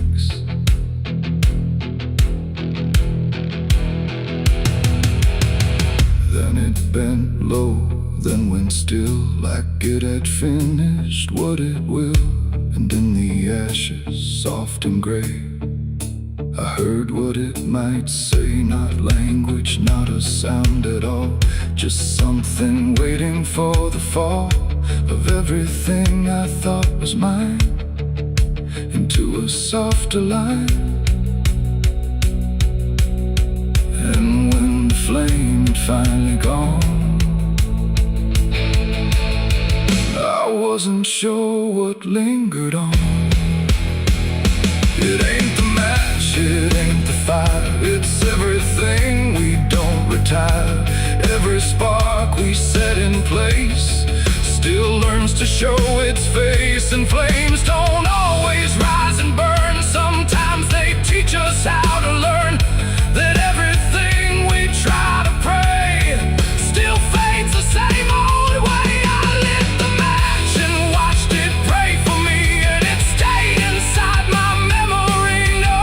Then it bent low, then went still, like it had finished what it will. And in the ashes, soft and gray, I heard what it might say. Not language, not a sound at all, just something waiting for the fall of everything I thought was mine into a softer line. And when the flame had finally gone, I wasn't sure what lingered on. It ain't the match, it ain't the fire, it's everything we don't retire. Every spark we set in place still learns to show its face. And flames don't always rise and burn, sometimes they teach us how to learn that everything we try to pray still fades the same old way. I lit the match and watched it pray for me, and it stayed inside my memory. No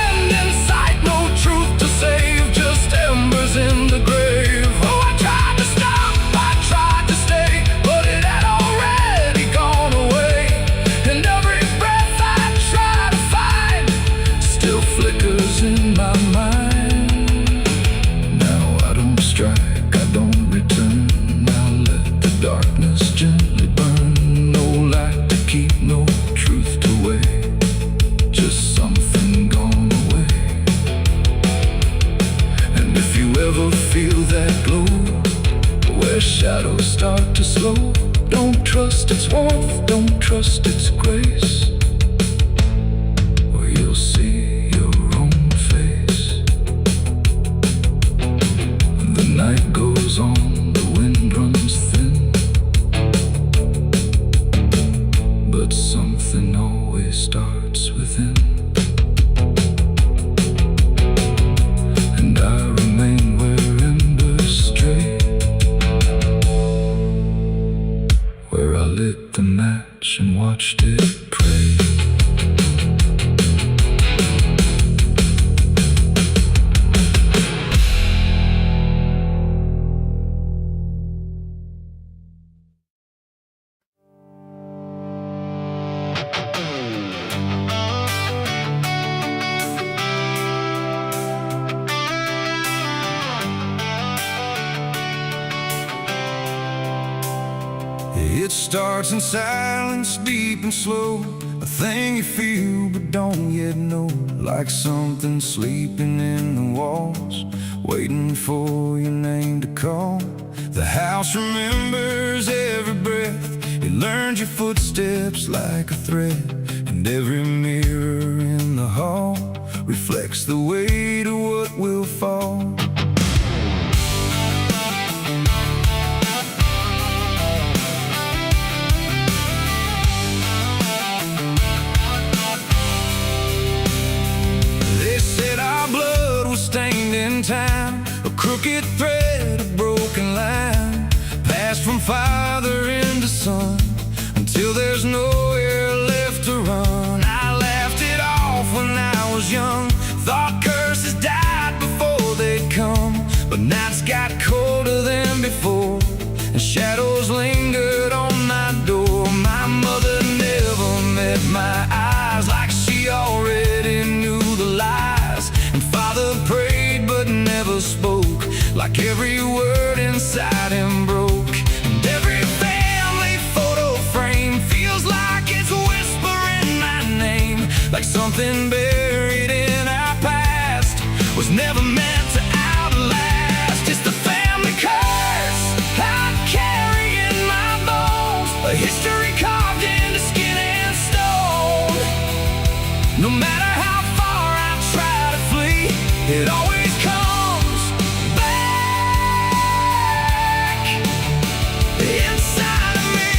end in sight, no truth to save, just embers in the grave. Oh, I tried to stop, I tried to stay, but it had already gone away. And every breath I try to find still flickers in my mind. Now I don't strike, I don't return, I let the darkness gently burn. No light to keep, no truth to weigh, just something gone away. And if you ever feel that glow, where shadows start to slow, don't trust its warmth, don't trust its grace, or you'll see your own face. The night goes on, the wind runs thin, but something always starts within. And I remain where embers stray, where I lit the match and watched it pray. It starts in silence, deep and slow, a thing you feel but don't yet know, like something sleeping in the walls, waiting for your name to call. The house remembers every breath, it learns your footsteps like a thread, and every mirror in the hall reflects the weight of what will fall. Stained in time, a crooked thread, a broken line. father into son, until there's nowhere left to run. I laughed it off when I was young, thought curses died before they'd come. But nights got colder than before, and shadows lingered on my door. My mother never met my eyes, like she already knew the lies. And father prayed but never spoke, like every word inside him broke. And every family photo frame feels like it's whispering my name, like something buried in our past was never meant to outlast. It's the family curse I carry in my bones, a history carved into skin and stone. No matter how far I try to flee, it always comes back inside of me.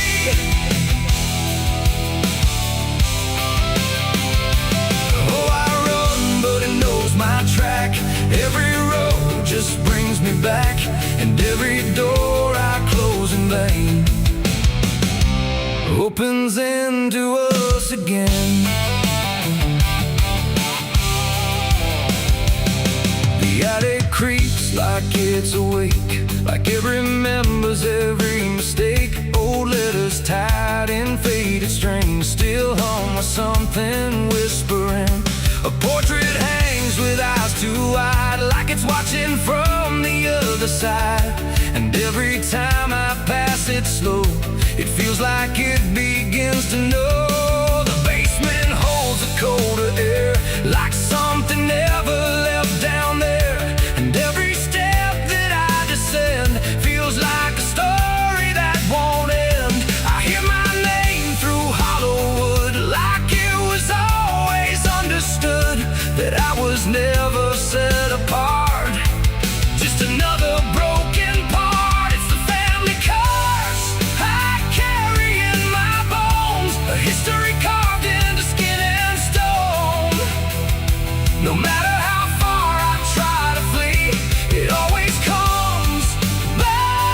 Oh, I run, but it knows my track. Every road just brings me back, and every door I close in vain opens into us again. The attic creeps like it's awake, like it remembers every mistake. Old letters tied in faded strings still hum with something whispering. A portrait hangs with eyes too wide, like it's watching from the other side. And every time I pass it slow, it feels like it begins to know. The basement holds a colder air, like something never left down there. And every step that I descend feels like a story that won't end. I hear my name through hollow wood, like it was always understood that I was never set apart, just another broken part. It's the family curse I carry in my bones, a history carved into skin and stone. No matter how far I try to flee, it always comes back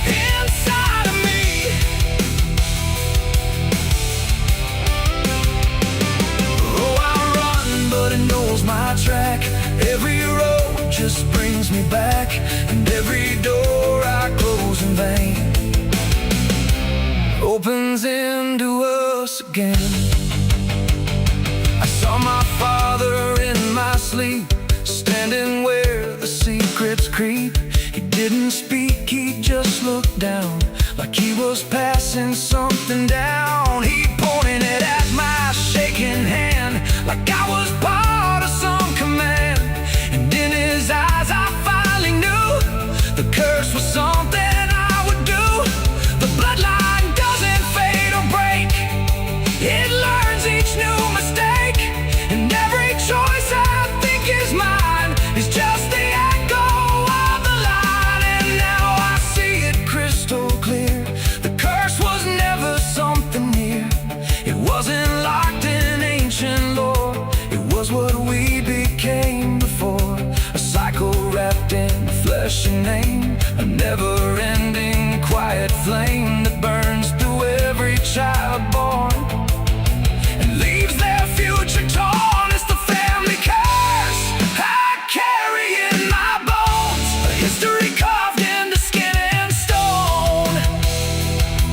inside of me. Oh, I run, but it knows my track. Every road just brings me back, and every door I close in vain opens into us again. I saw my father in my sleep, standing where the secrets creep. He didn't speak, he just looked down, like he was passing something down. He pointed at my shaking hand, like I was part of some command. And in his eyes I finally knew the curse was something I would do. The bloodline doesn't fade or break, it learns each new mistake. And every choice I think is mine is just the echo of the line. And now I see it crystal clear, the curse was never something near. It wasn't locked in ancient lore, it was what we became before. A cycle wrapped in flesh and name, a never-ending quiet flame that burns through every child born and leaves their future torn. It's the family curse I carry in my bones, a history carved into skin and stone.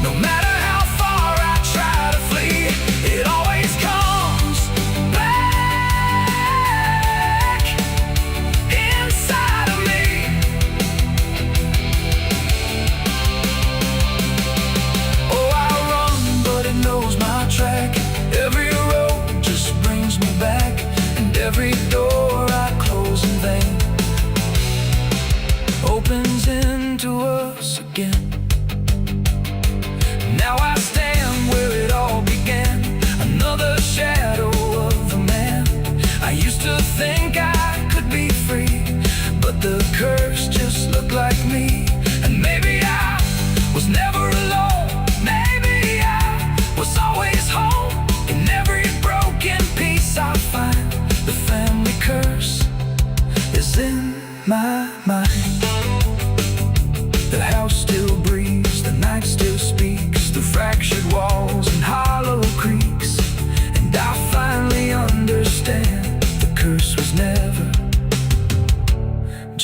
No matter how far I try to flee, it always comes back inside of me. Oh, I run, but it knows my track. Every road just brings me back, and every door I close in vain opens into us again. Now I stand where it all began, another shadow of a man. I used to think I could be free, but the curse just looked like me. And maybe I was never alone, maybe I was always home. In every broken piece I find, the family curse is in my mind.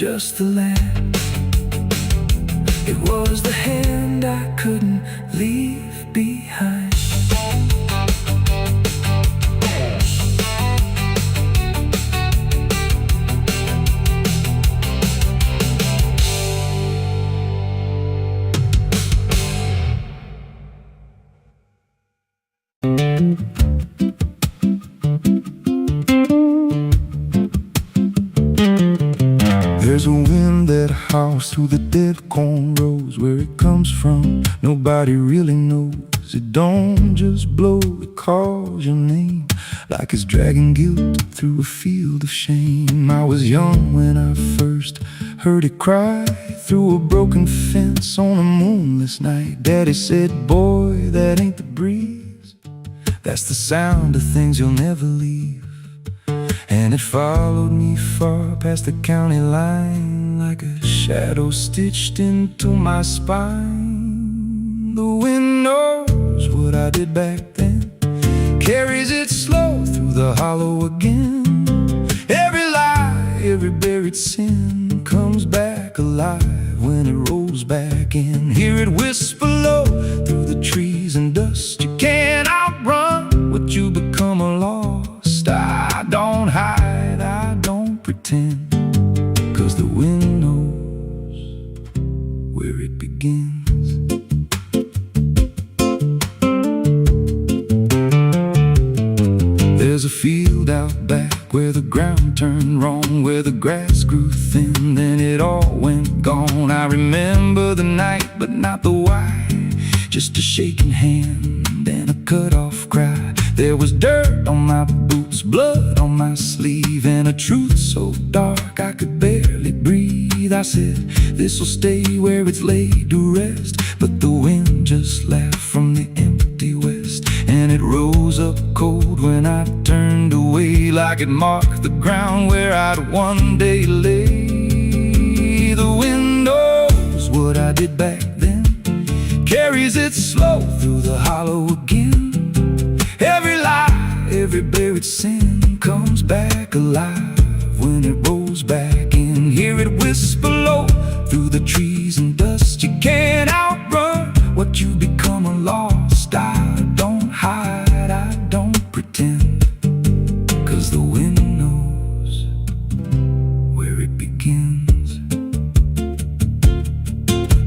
just the land. It was the hand I couldn't leave behind. There's a wind that howls through the dead corn rows. Where it comes from, nobody really knows. It don't just blow, it calls your name, like it's dragging guilt through a field of shame. I was young when I first heard it cry through a broken fence on a moonless night. Daddy said, boy, that ain't the breeze, that's the sound of things you'll never leave. And it followed me far past the county line, like a shadow stitched into my spine. The wind knows what I did back then, carries it slow through the hollow again. Every lie, every buried sin comes back alive when it rolls back in. Hear it whisper low through the trees and dust. You can't outrun what you become lost. I don't hide, I don't pretend, 'cause the wind knows where it begins. There's a field out back where the ground turned wrong, where the grass grew thin, then it all went gone. I remember the night, but not the why, just a shaking hand and a cut-off cry. There was dirt on my boots, blood on my sleeve, and a truth so dark I could barely breathe. I said, this'll stay where it's laid to rest, but the wind just laughed from the empty west, and it rose up cold when I turned away, like it marked the ground where I'd one day lay. The wind knows what I did back then, carries it slow through the hollow again. Every lie, every buried sin comes back alive when it rolls back in. Hear it whisper low through the trees and dust. You can't outrun what you become lost. I don't hide, I don't pretend, 'cause the wind knows where it begins.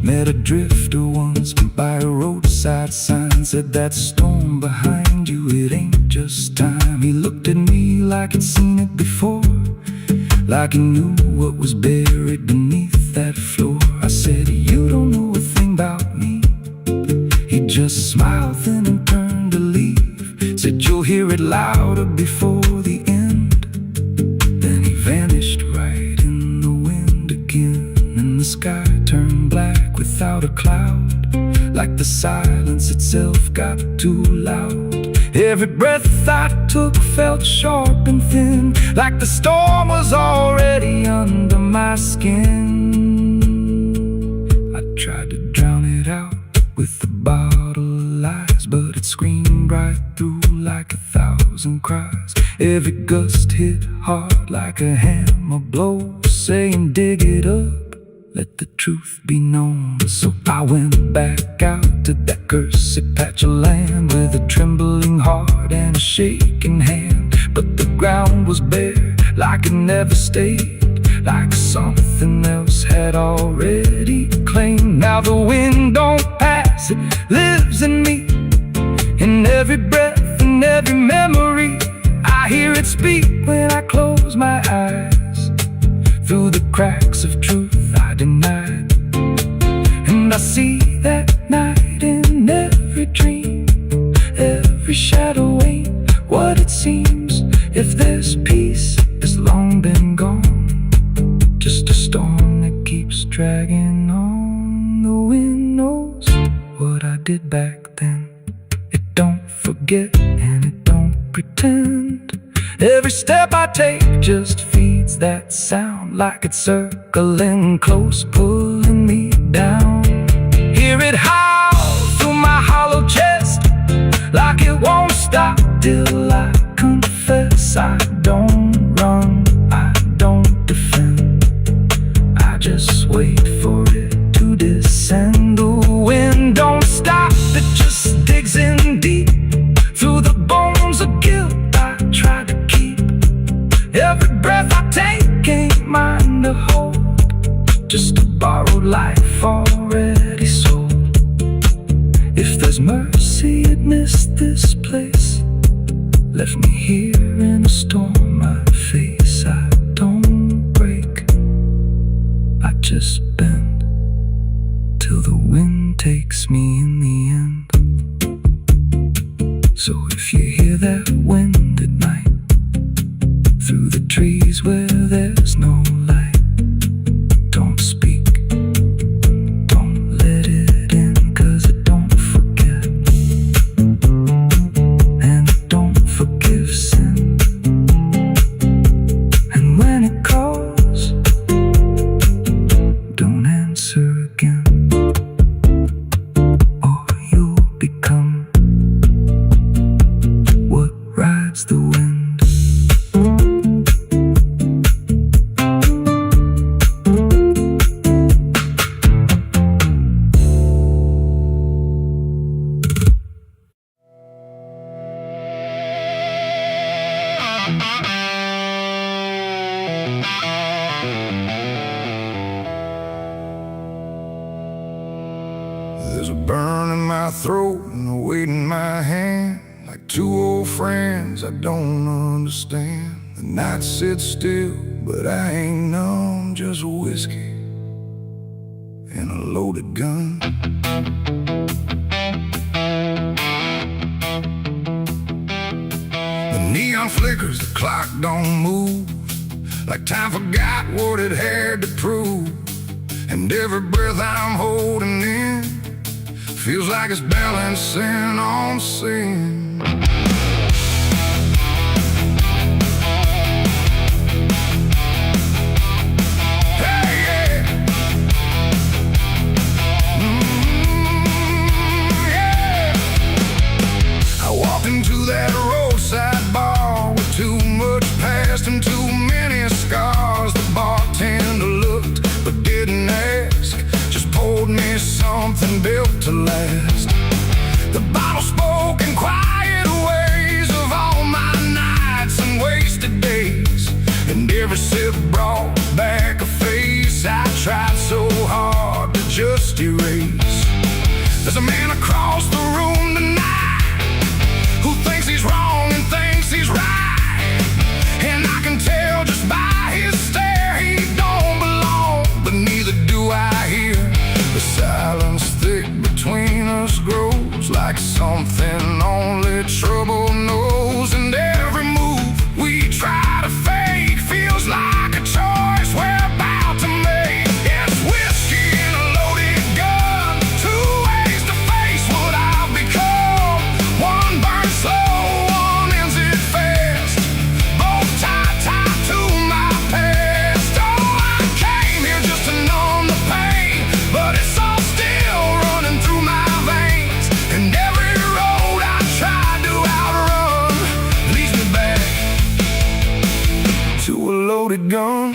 Met a drifter once by a roadside sign, said that storm behind you, it ain't just time. He looked at me like he'd seen it before, like he knew what was buried beneath that floor. I said, you don't know a thing about me. He just smiled then and turned to leave, said you'll hear it louder before the end. Then he vanished right in the wind again, and the sky turned black without a cloud, like the silence itself got too loud. Every breath I took felt sharp and thin, like the storm was already under my skin. I tried to drown it out with a bottle of lies, but it screamed right through like 1,000 cries. Every gust hit hard like a hammer blow, saying dig it up, let the truth be known. So I went back out to that cursed patch of land with a trembling heart and a shaking hand. But the ground was bare, like it never stayed, like something else had already claimed. Now the wind don't pass, it lives in me, in every breath and every memory. I hear it speak when I close my eyes, through the cracks of truth I denied. And I see that night in every dream, every shadow ain't what it seems. If there's peace, it's long been gone, just a storm that keeps dragging on. The wind knows what I did back then. It don't forget and it don't pretend. Every step I take just feeds that sound, like it's circling close, pulling me down. Hear it howl through my hollow chest, like it won't stop till I confess. I don't run, I don't defend, If there's mercy, it missed this place. Left me here in a storm I face. I don't break, I just bend till the wind takes me in the end. So if you hear that wind at night, through the trees where there's no light, don't speak, don't let it in, 'cause it don't forget, and it don't forgive sin. And when it calls, don't answer again, or you'll become what rides the wind. There's a burn in my throat and a weight in my hand, like two old friends I don't understand. The night sits still, but I ain't numb, just whiskey and a loaded gun. The neon flickers, the clock don't move, like time forgot what it had to prove. And every breath I'm holding in feels like it's balancing on sin. Hey, yeah. Yeah. I walked into that roadside bar with too much past and too many scars. The bartender looked but didn't ask, just poured me something built to last. The bottle spoke in quiet ways of all my nights and wasted days, and every sip brought back a face I tried so hard to just erase. There's a man across the room tonight who thinks he's wrong and thinks he's right, and I can tell just by his stare he don't belong, but neither do I hear. The silence thick between us grows like something only trouble knows, and every move we try to fake feels like a choice we're about to make. It's whiskey and a loaded gun, two ways to face what I've become. One burns slow, one ends it fast, both tied to my past. Oh, I came here just to numb the pain, but it's all still running through my veins, and every road I tried to outrun leads me back to a loaded gun.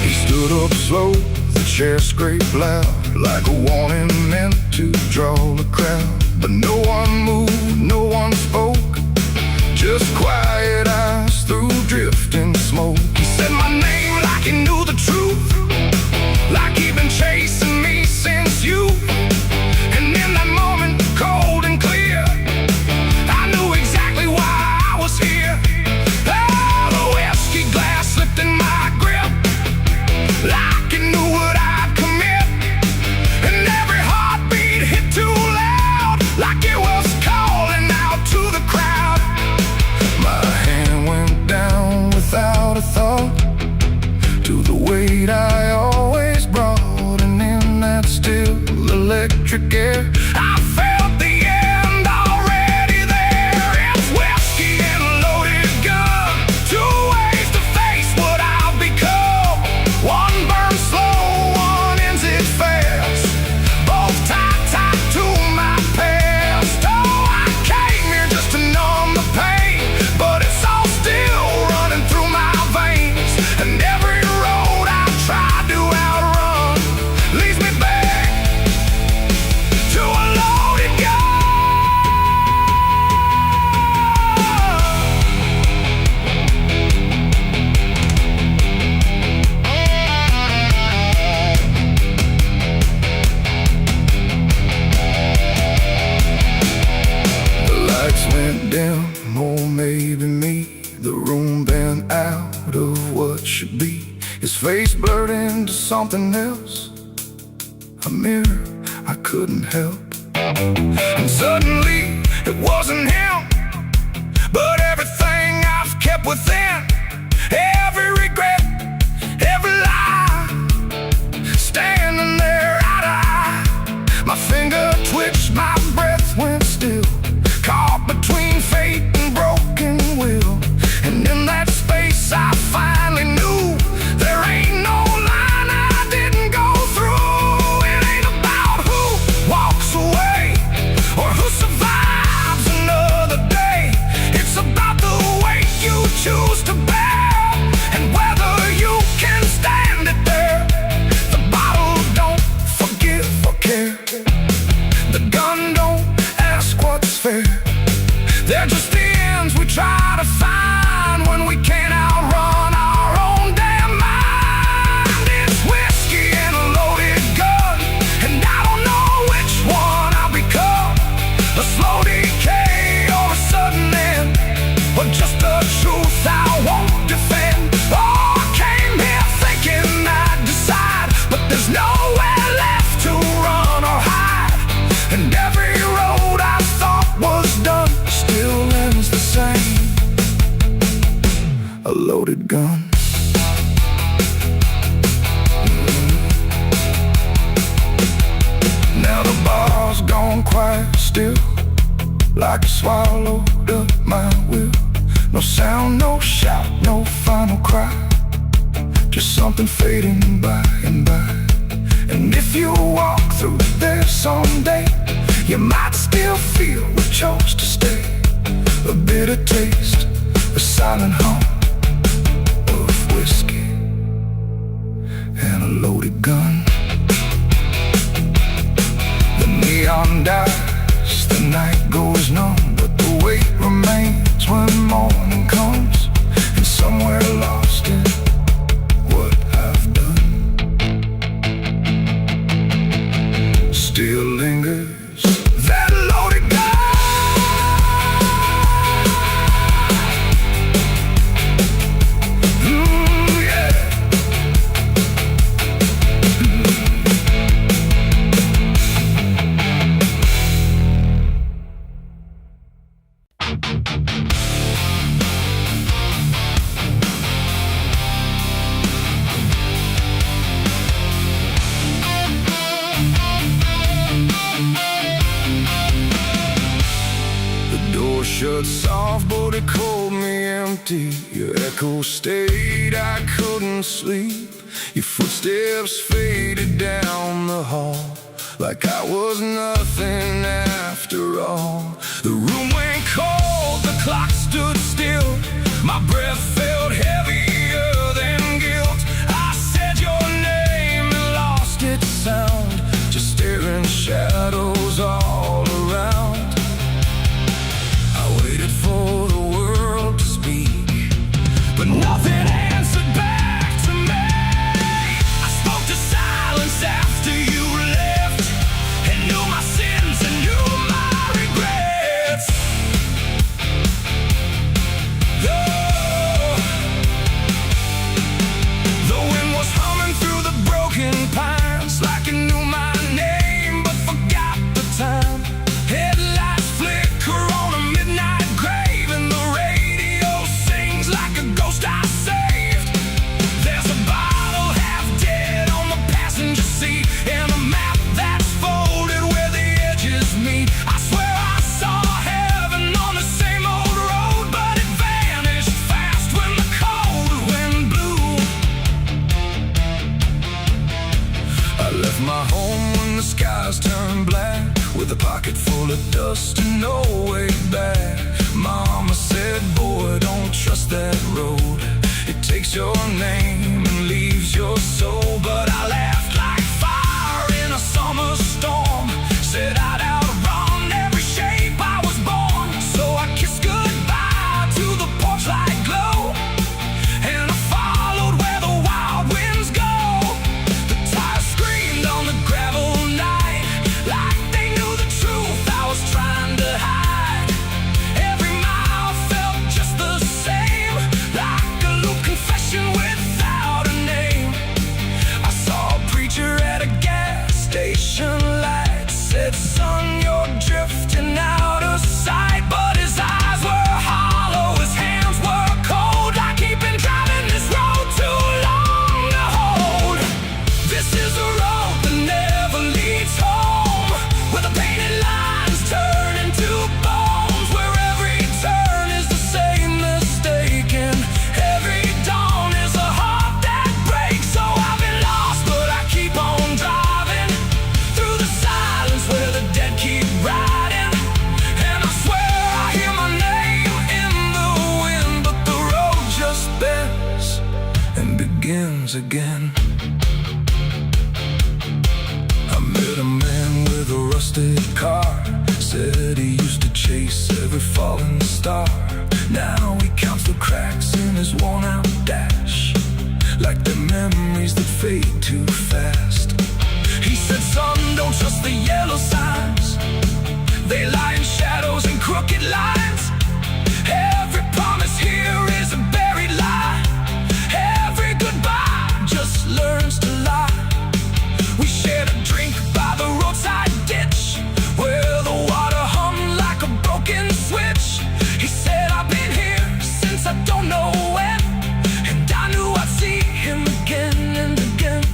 He stood up slow, the chair scraped loud, like a warning meant to draw the crowd. But no one moved, no one spoke, just quiet eyes through drifting smoke. He said my name like he knew the truth, like he'd been chasing me since youth. And in that moment, cold and clear, I knew exactly why I was here. Oh, the whiskey glass slipped in my grip, like it knew what I'd commit, and every heartbeat hit too loud, like it was calling out to the crowd. My hand went down without a thought to the weight I always brought, and in that still electric air I felt the end already there. It's whiskey and a loaded gun, two ways to face what I've become. One burns slow, one ends it fast, both tied to my past. Oh, I came here just to numb the pain, but it's all still running through my veins, and every road I tried to outrun leads me back to a face blurred into something else, a mirror I couldn't help. And suddenly it wasn't him, but everything I've kept within, every regret, every lie, standing there eye to eye. My finger twitched, my breath went still, caught between fate and broken will. And in that space I finally knew there ain't no line I didn't go through. It ain't about who walks away or who survives another day. It's about the weight you choose to bear and whether you can stand it there. The bottle don't forgive or care. The gun don't ask what's fair. They're just the ends we try to find when we can't outrun our own damn mind. It's whiskey and a loaded gun, and I don't know which one I'll become. A slow decay or a sudden end, or just the truth I won't defend. Oh, I came here thinking I'd decide, but there's nowhere left to run or hide. And every road I thought was done still ends the same. A loaded gun. Now the bar's gone quiet still, like it swallowed up my will. No sound, no shout, no final cry, just something fading by and by. And if you walk through there someday, you might still feel we chose to stay. A bitter taste, a silent hum of whiskey and a loaded gun. The neon dies, the night goes numb, but the weight remains when morning comes. And somewhere lost in what I've done still lingers that loaded gun. Shut soft, but it called me empty. Your echo stayed, I couldn't sleep. Your footsteps faded down the hall like I was nothing after all. The room went cold, the clock stood still. My breath felt heavier than guilt. I said your name and lost its sound, just staring shadows all around. Waited for the world to speak, but nothing answered back to me. I spoke to silence after you left, and knew my sins and knew my regrets. The wind was humming through the broken pines, like it knew my name but forgot the time. Headlights flicker on a midnight grave, and the radio sings like a ghost I saved. There's a bottle half dead on the passenger seat, and a map that's folded where the edges meet. I swear I saw heaven on the same old road, but it vanished fast when the cold wind blew. I left my home when the skies turned black, with a pocket full of dust and no way back. Mama said, boy, don't trust that road. It takes your name and leaves your soul. But I laughed like fire in a summer storm, said I'd outrun every shape I was born. So I kissed goodbye to the porch light glow, and I followed where the wild winds go. The tires screamed on the gravel night, like they knew the truth I was trying to hide. Every mile felt just the same, like a loop confession without a name. begins again. I met a man with a rusted car. Said he used to chase every falling star. Now he counts the cracks in his worn-out dash, like the memories that fade too fast. He said, son, don't trust the yellow signs. They lie in shadows and crooked lines. Every promise here is a buried lie. Every goodbye just learns to lie. We shared a drink by the roadside ditch, where the water hummed like a broken switch. He said, I've been here since I don't know when, and I knew I'd see him again and again.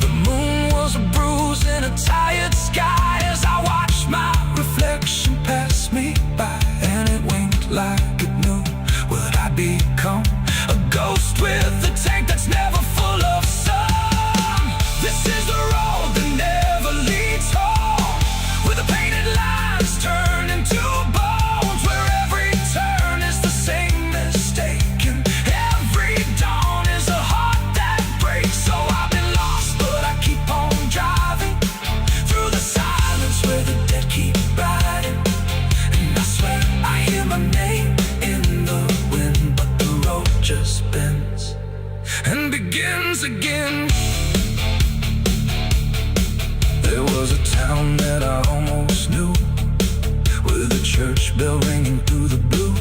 The moon was a bruise in a tired sky as I watched my reflection pass me by, and it winked like it knew what I'd become. A ghost with a tank that's never full of sun. This is the road that never leads home, where the painted lines turn into bones, where every turn is the same mistake, and every dawn is a heart that breaks. So I've been lost, but I keep on driving through the silence where the dead keep riding. And I swear I hear my name in the wind, but the road just bends and begins again. There was a town that I almost knew, with a church bell ringing through the blue,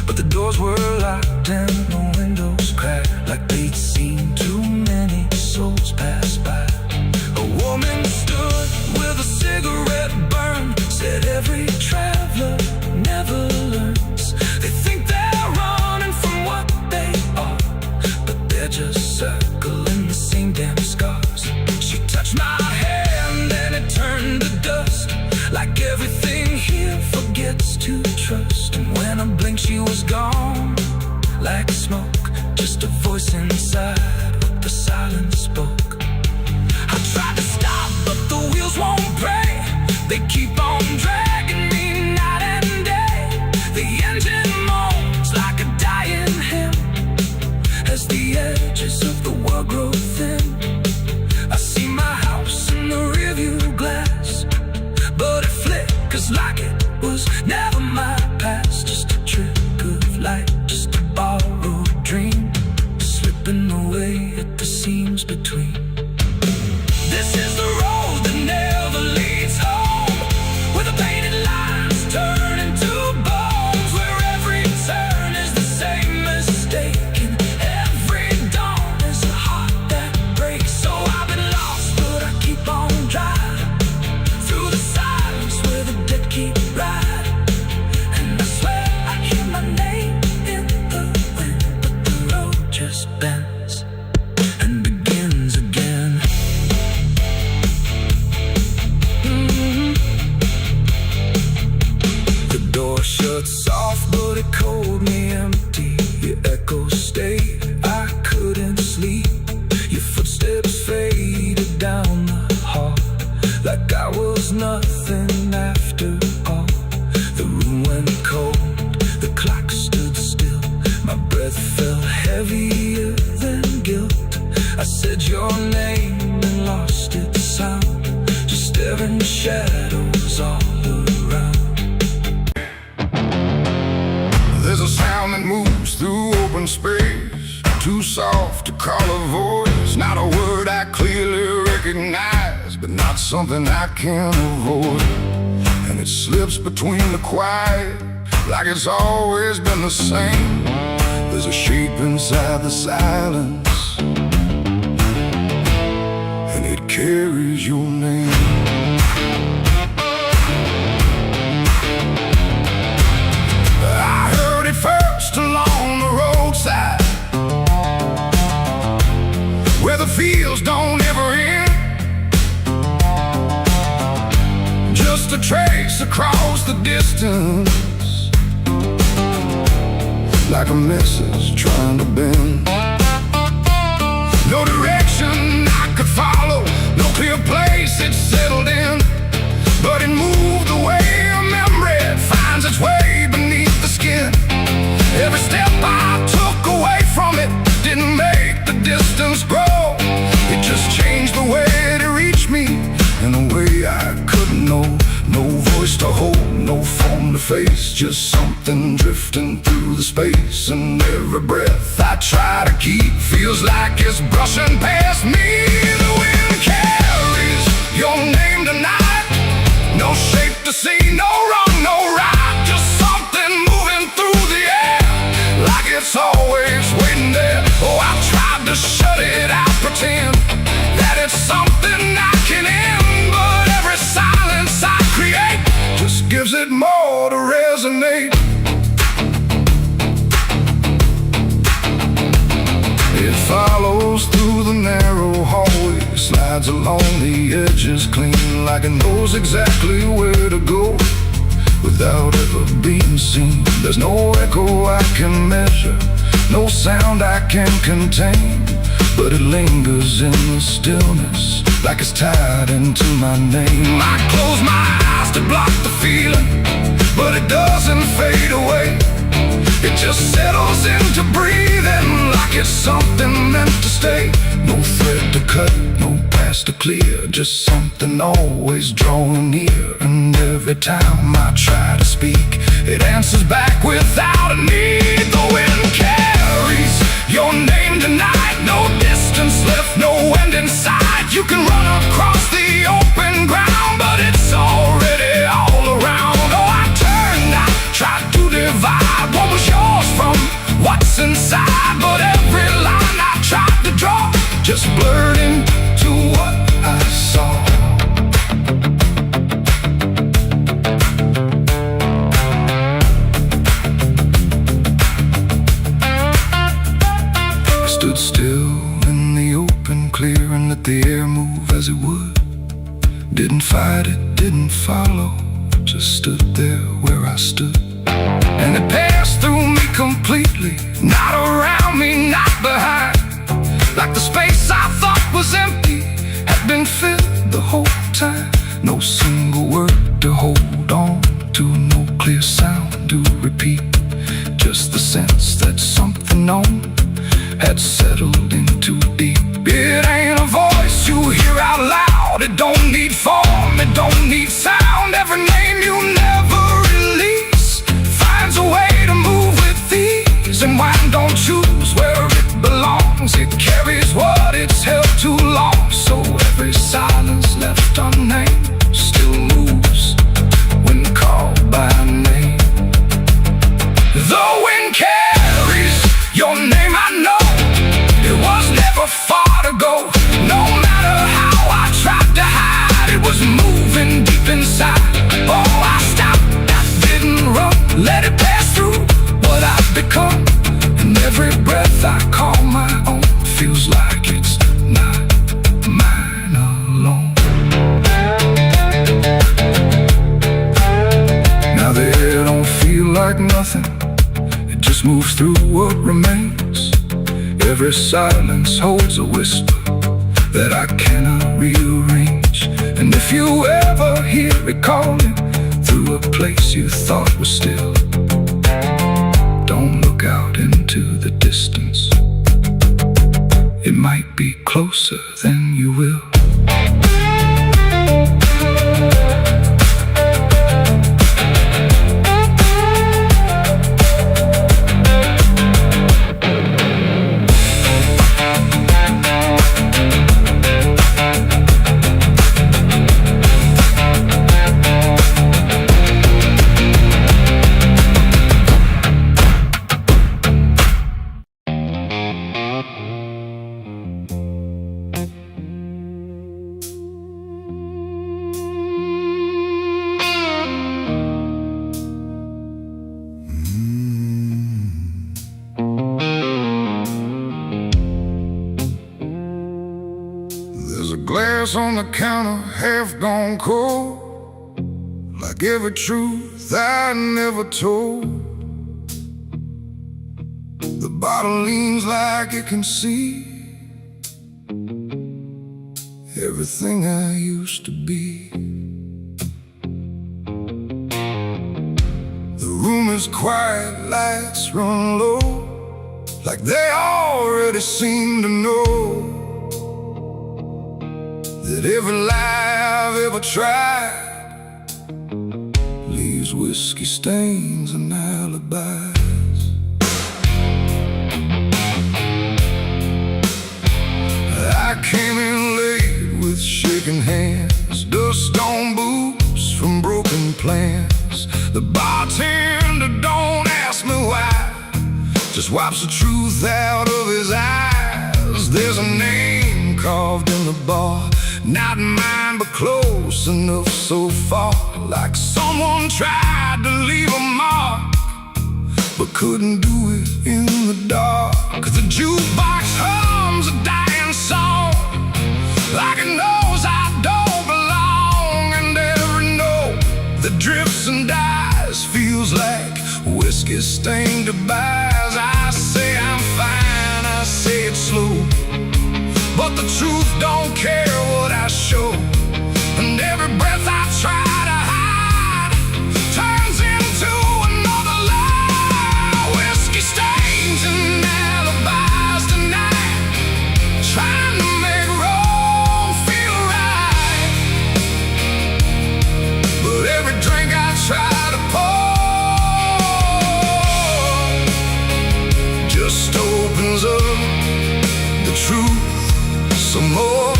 but the doors were locked and the windows cracked, like they'd seen too many souls pass by. A woman stood with a cigarette burn, said every traveler never learns. They think they're running from what they are, but they're just circling the same damn scars. She touched my hand and it turned to dust, like everything here forgets to trust. And when I blinked she was gone, like smoke, just a voice inside what the silence spoke. I tried to stop but the wheels won't break. They keep on dragging me night and day. The engine moans like a dying hymn as the edges of the world grow thin. I see my house in the rearview glass, but it flickers like it was never my past. Just a trick of light, just a borrowed dream, slipping away at the seams between. This is the road that never leads home, where the painted lines turn into bones, where every turn is the same mistake, and every dawn is a heart that breaks. So I've been lost, but I keep on driving through the silence where the dead keep riding. And I swear I hear my name in the wind, but the road just bends and begins again. The door shut soft, but it cold me empty. Your echo stayed, I couldn't sleep. Your footsteps faded down the hall, like I was nothing after all. The room went cold, the clock stood still. My breath felt heavier than guilt. I said your name and lost its sound, just staring shadows all around. There's a sound that moves through open space, too soft to call a voice. Not a word I clearly recognize, but not something I can avoid. And it slips between the quiet, like it's always been the same. There's a shape inside the silence, and it carries your name. I heard it first along the roadside, where the fields don't ever end. Just a trace across the distance, like a message trying to bend. No direction I could follow, no clear place it settled in, but it moved the way a memory finds its way beneath the skin. Every step I took away from it didn't make the just something drifting through the space, and every breath I try to keep feels like it's brushing past me. The wind carries your name tonight. No shape to see, no wrong, no right, just something moving through the air, like it's always waiting there. Oh, I've tried to shut it out, pretend that it's something I can end, but every silence I create just gives it more to resonate. It follows through the narrow hallway, slides along the edges clean, like it knows exactly where to go without ever being seen. There's no echo I can measure, no sound I can contain, but it lingers in the stillness, like it's tied into my name. I close my eyes to block the feeling, but it doesn't fade away. It just settles into breathing, like it's something meant to stay. No thread to cut, no path to clear, just something always drawing near. And every time I try to speak, it answers back without a need. The wind carries your name tonight. No distance left, no end in sight. You can run across the open ground, but it's already all around. Oh, I turned, I tried to divide what was yours from what's inside, but every line I tried to draw just blurred into what I saw. I stood still in the open clear and let the air move as it would. Didn't fight it, didn't follow, just stood there where I stood. And it passed through me completely, not around me, not behind, like the space I thought was empty had been filled the whole time. No single word to hold on to, no clear sound to repeat, just the sense that something known had settled in too deep. It ain't a voice you hear out loud, it don't need form, it don't need sound. Every name you never release finds a way to move with ease, and wine don't choose where it belongs. It carries what it's held too long, so every silence left unnamed still moves when called by name. The wind carries your name, I know it was never far to go. No matter how I tried to hide, it was moving deep inside. Oh, I stopped, I didn't run, let it pass through what I've become. And every breath I call my own feels like it's not mine alone. Now the air don't feel like nothing, it just moves through what remains. Every silence holds a whisper that I cannot rearrange. And if you ever hear it calling through a place you thought was still, don't look out into the distance, it might be closer than you will. Glass on the counter, half gone cold, like every truth I never told. The bottle leans like it can see everything I used to be. The room is quiet, lights run low, like they already seem to know that every lie I've ever tried leaves with whiskey stains and alibis. I came in late with shaking hands, dust on boots from broken plans. The bartender don't ask me why, just wipes the truth out of his eyes. There's a name carved in the bar, not mine but close enough so far, like someone tried to leave a mark but couldn't do it in the dark. The jukebox hums a dying song, like it knows I don't belong, and every note that drifts and dies feels like whiskey stained goodbyes. I say I'm fine, I say it slow, but the truth don't care what I show, and every breath I try to hide turns into another lie. Whiskey stains and alibis tonight, trying to make wrong feel right. But every drink I try to pour just opens up the truth some more.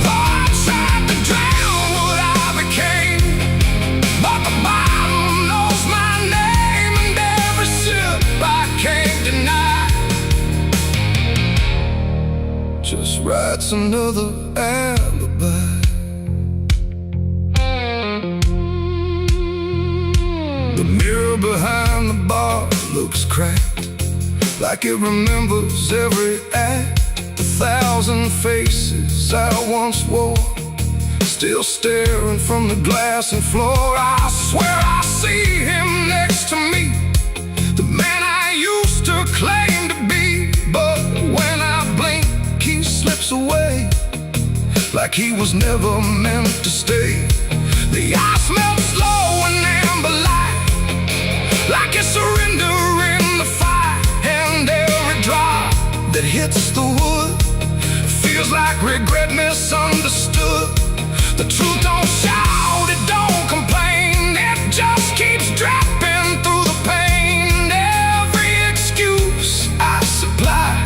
I tried to drown what I became, but the bottle knows my name, and every sip I can't deny just writes another alibi. The mirror behind the bar looks cracked, like it remembers every act. 1,000 faces I once wore, still staring from the glass and floor. I swear I see him next to me, the man I used to claim to be. But when I blink, he slips away, like he was never meant to stay. The ice melts slow and amber light, like a surrender in the fire, and every drop that hits the wood feels like regret misunderstood. The truth don't shout, it don't complain, it just keeps dropping through the pain. Every excuse I supply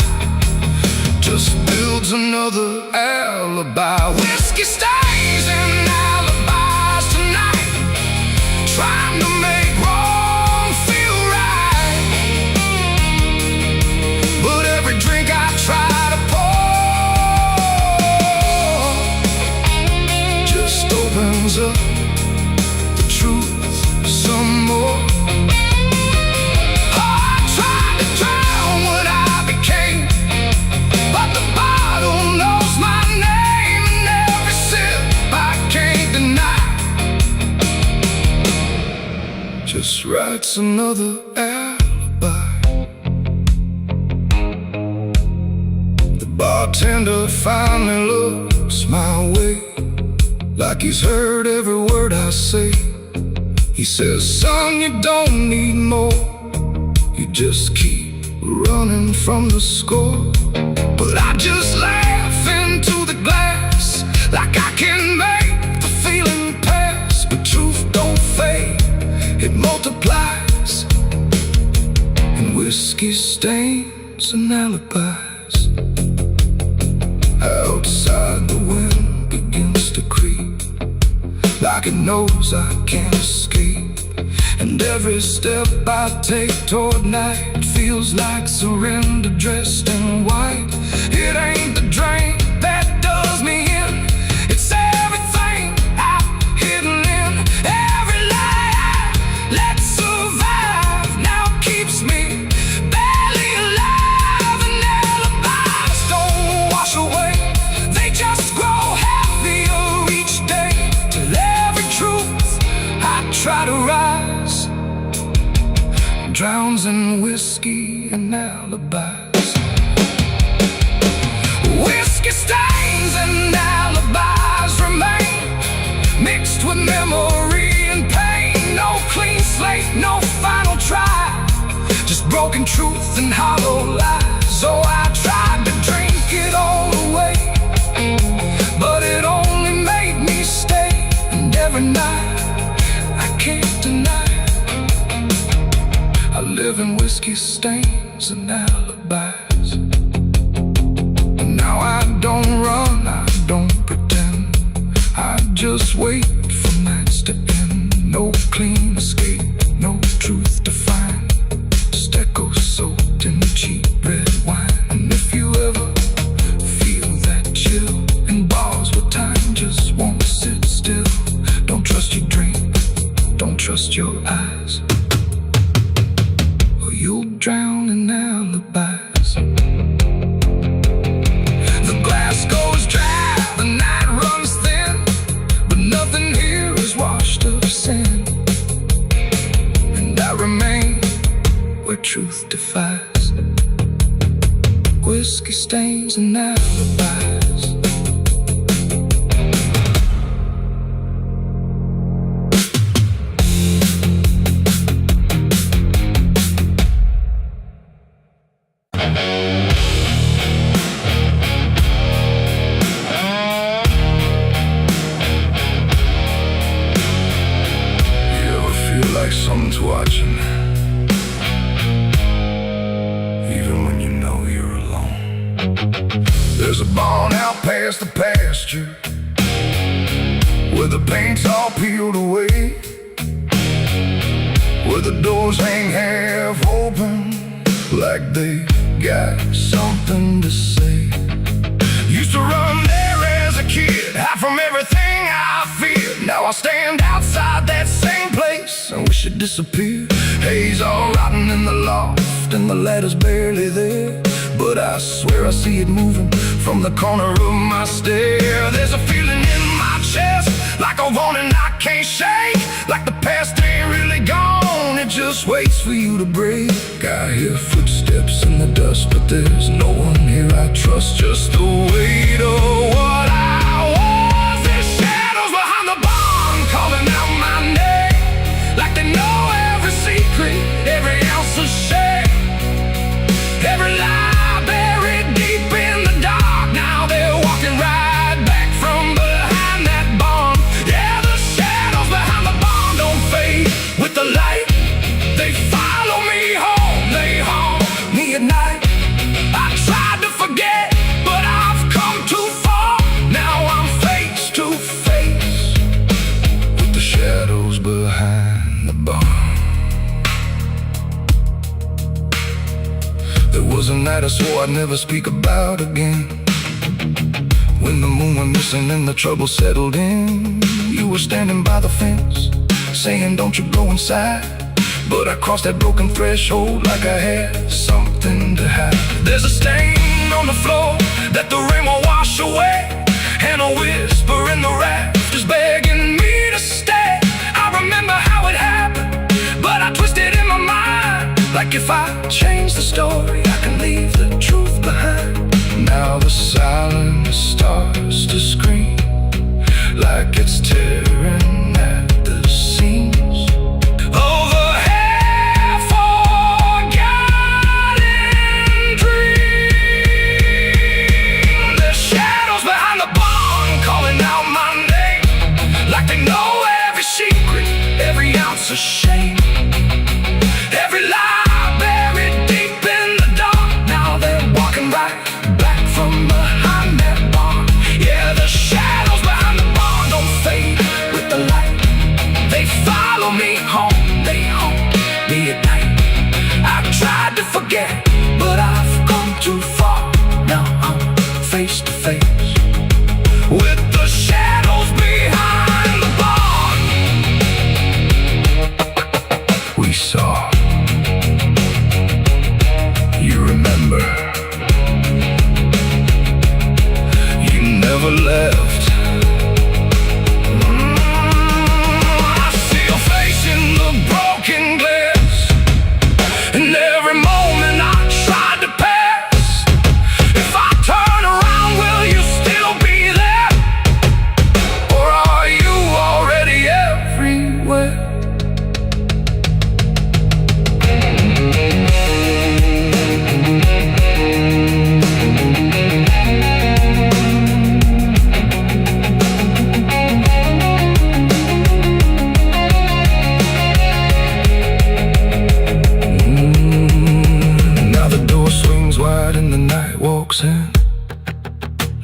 just builds another alibi. Whiskey stains and alibis tonight, trying to make wrong feel right. But every drink I try to opens up the truth some more. I tried to drown what I became, but the bottle knows my name, and every sip I can't deny just writes another alibi. The bartender finally looks my way, like he's heard every word I say. He says, son, you don't need more, you just keep running from the score. But I just laugh into the glass, like I can make the feeling pass. But truth don't fade, it multiplies, and whiskey stains and alibis. Outside the wind begins to creep, like it knows I can't escape, and every step I take toward night feels like surrender dressed in white. It ain't the drink that does me in, it's everything I've hidden in. Every lie I let survive now keeps me barely alive, and alibis don't wash away, they just grow heavier each day, till every truth I try to rise drowns in whiskey and alibis. Whiskey stains and alibis remain, mixed with memory and pain. No clean slate, no final try, just broken truth and hollow lies. So I tried to drink it all away, but it only made me stay. And every night I can't stains and alibis. And now I don't run, I don't pretend. I just wait for nights to end. No clean escape, no truth to find. Just echoes soaked in cheap red wine. And if you ever feel that chill in bars where time just won't sit still, don't trust your dream, don't trust your eyes, or you'll drown in alibis. The glass goes dry, the night runs thin, but nothing here is washed of sin. And I remain where truth defies, whiskey stains and alibis. Like someone's watching, even when you know you're alone. There's a barn out past the pasture, where the paint's all peeled away, where the doors hang half open, like they got something to say. Used to run there as a kid, hide from everything I feared. Now I stand outside that same place, I wish it disappeared. Haze all rotten in the loft, and the ladder's barely there, but I swear I see it moving from the corner of my stair. There's a feeling in my chest, like a warning I can't shake, like the past ain't really gone, it just waits for you to break. I hear footsteps in the dust, but there's no one here I trust. Just the weight of what I was. There's shadows behind the barn, calling out my name, like they know every secret, every ounce of shame, every lie buried deep in the dark. Now they're walking right back from behind that barn. Yeah, the shadows behind the barn don't fade with the light. They follow me home, they haunt me at night. I tried to forget, but I've come too far. Now I'm face to face with the shadows behind the barn. There was a night I swore I'd never speak about again, when the moon went missing and the trouble settled in. You were standing by the fence, saying don't you go inside, but I crossed that broken threshold like I had something to hide. There's a stain on the floor that the rain will wash away, and a whisper in the rafters begging me to stay. I remember how it happened, but I twisted in my mind, like if I change the story, I can leave the truth behind. Now the silence starts to scream, like it's tearing at the seams. A shame, every lie buried deep in the dark. Now they're walking right back from behind that barn. Yeah, the shadows behind the barn don't fade with the light. They follow me home, they haunt me at night. I've tried to forget, but I've gone too far. Now I'm face to face with the shadows behind the barn. We saw, you remember, you never left. I see your face in the broken glass, and every moment I tried to pass. If I turn around, will you stay?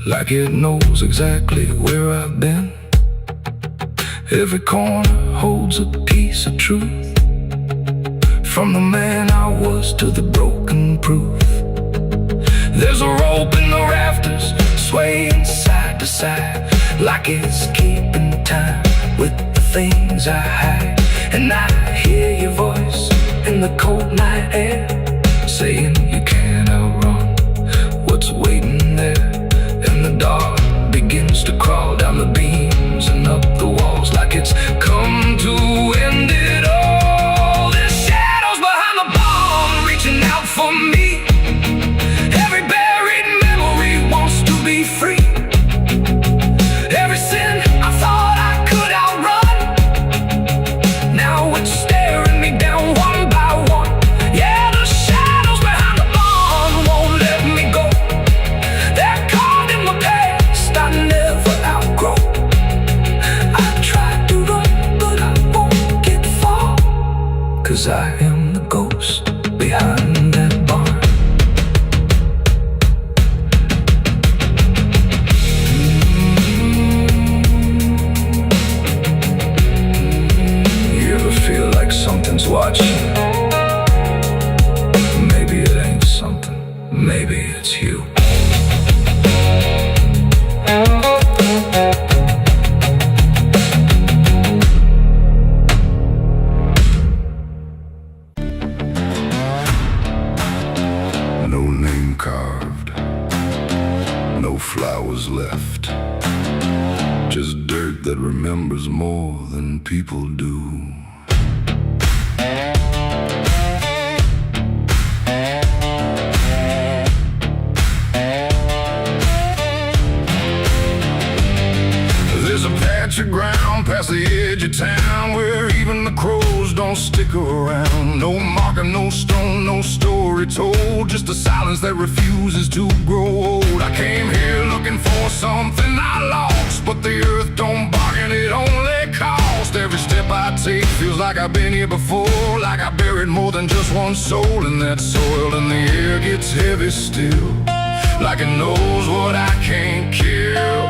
like it knows exactly where I've been. Every corner holds a piece of truth, from the man I was to the broken proof. There's a rope in the rafters, swaying side to side, like it's keeping time with the things I hide. And I hear your voice in the cold night air, saying you can't outrun what's waiting there. And the dark begins to crawl down the beams and up the walls, like it's come to end it all. There's shadows behind the barn, reaching out for me. Every buried memory wants to be free. Every sin I thought I could outrun, now it's staring me down one by one. Yeah, the shadows behind the barn won't let me go. They're caught in my past I never outgrow. I tried to run, but I won't get far, 'cause I am the ghost behind that barn. You ever feel like something's watching? Maybe it ain't something, maybe it's you. No name carved, no flowers left, just dirt that remembers more than people do. There's a patch of ground past the edge of town where even the crows don't stick around. No marker, no stone, no story told, just a silence that refuses to grow old. I came here looking for something I lost, but the earth don't bargain, it only cost. Every step I take feels like I've been here before, like I buried more than just one soul in that soil. And the air gets heavy still, like it knows what I can't kill.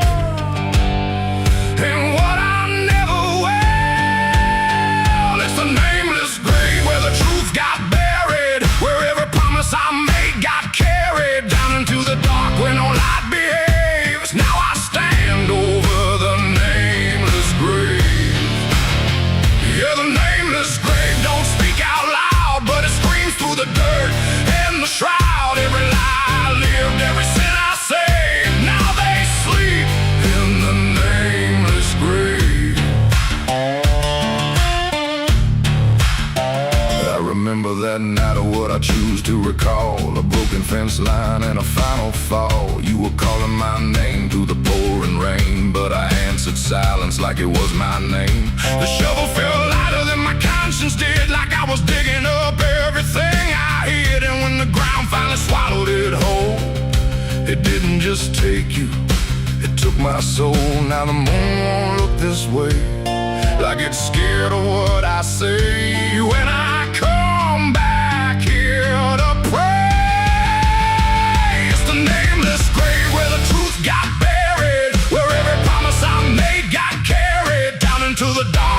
And what I never will, it's the nameless grave where the truth got buried, where every promise I made got carried down into the dark where no light behaves. Now I stand over the nameless grave. Yeah, the nameless grave don't speak out loud, but it screams through the dirt and the shroud. Every lie I lived, every sin I saved, now they sleep in the nameless grave. I remember that night of what I choose to recall, a broken fence line and a final fall. You were calling my name through the pouring rain, but I answered silence like it was my name. The shovel felt lighter than my conscience did, like I was digging up everything I hid. And when the ground finally swallowed it whole, it didn't just take you, it took my soul. Now the moon won't look this way, like it's scared of what I say. When I come back here to pray, it's the nameless grave where the truth got buried, where every promise I made got carried down into the dark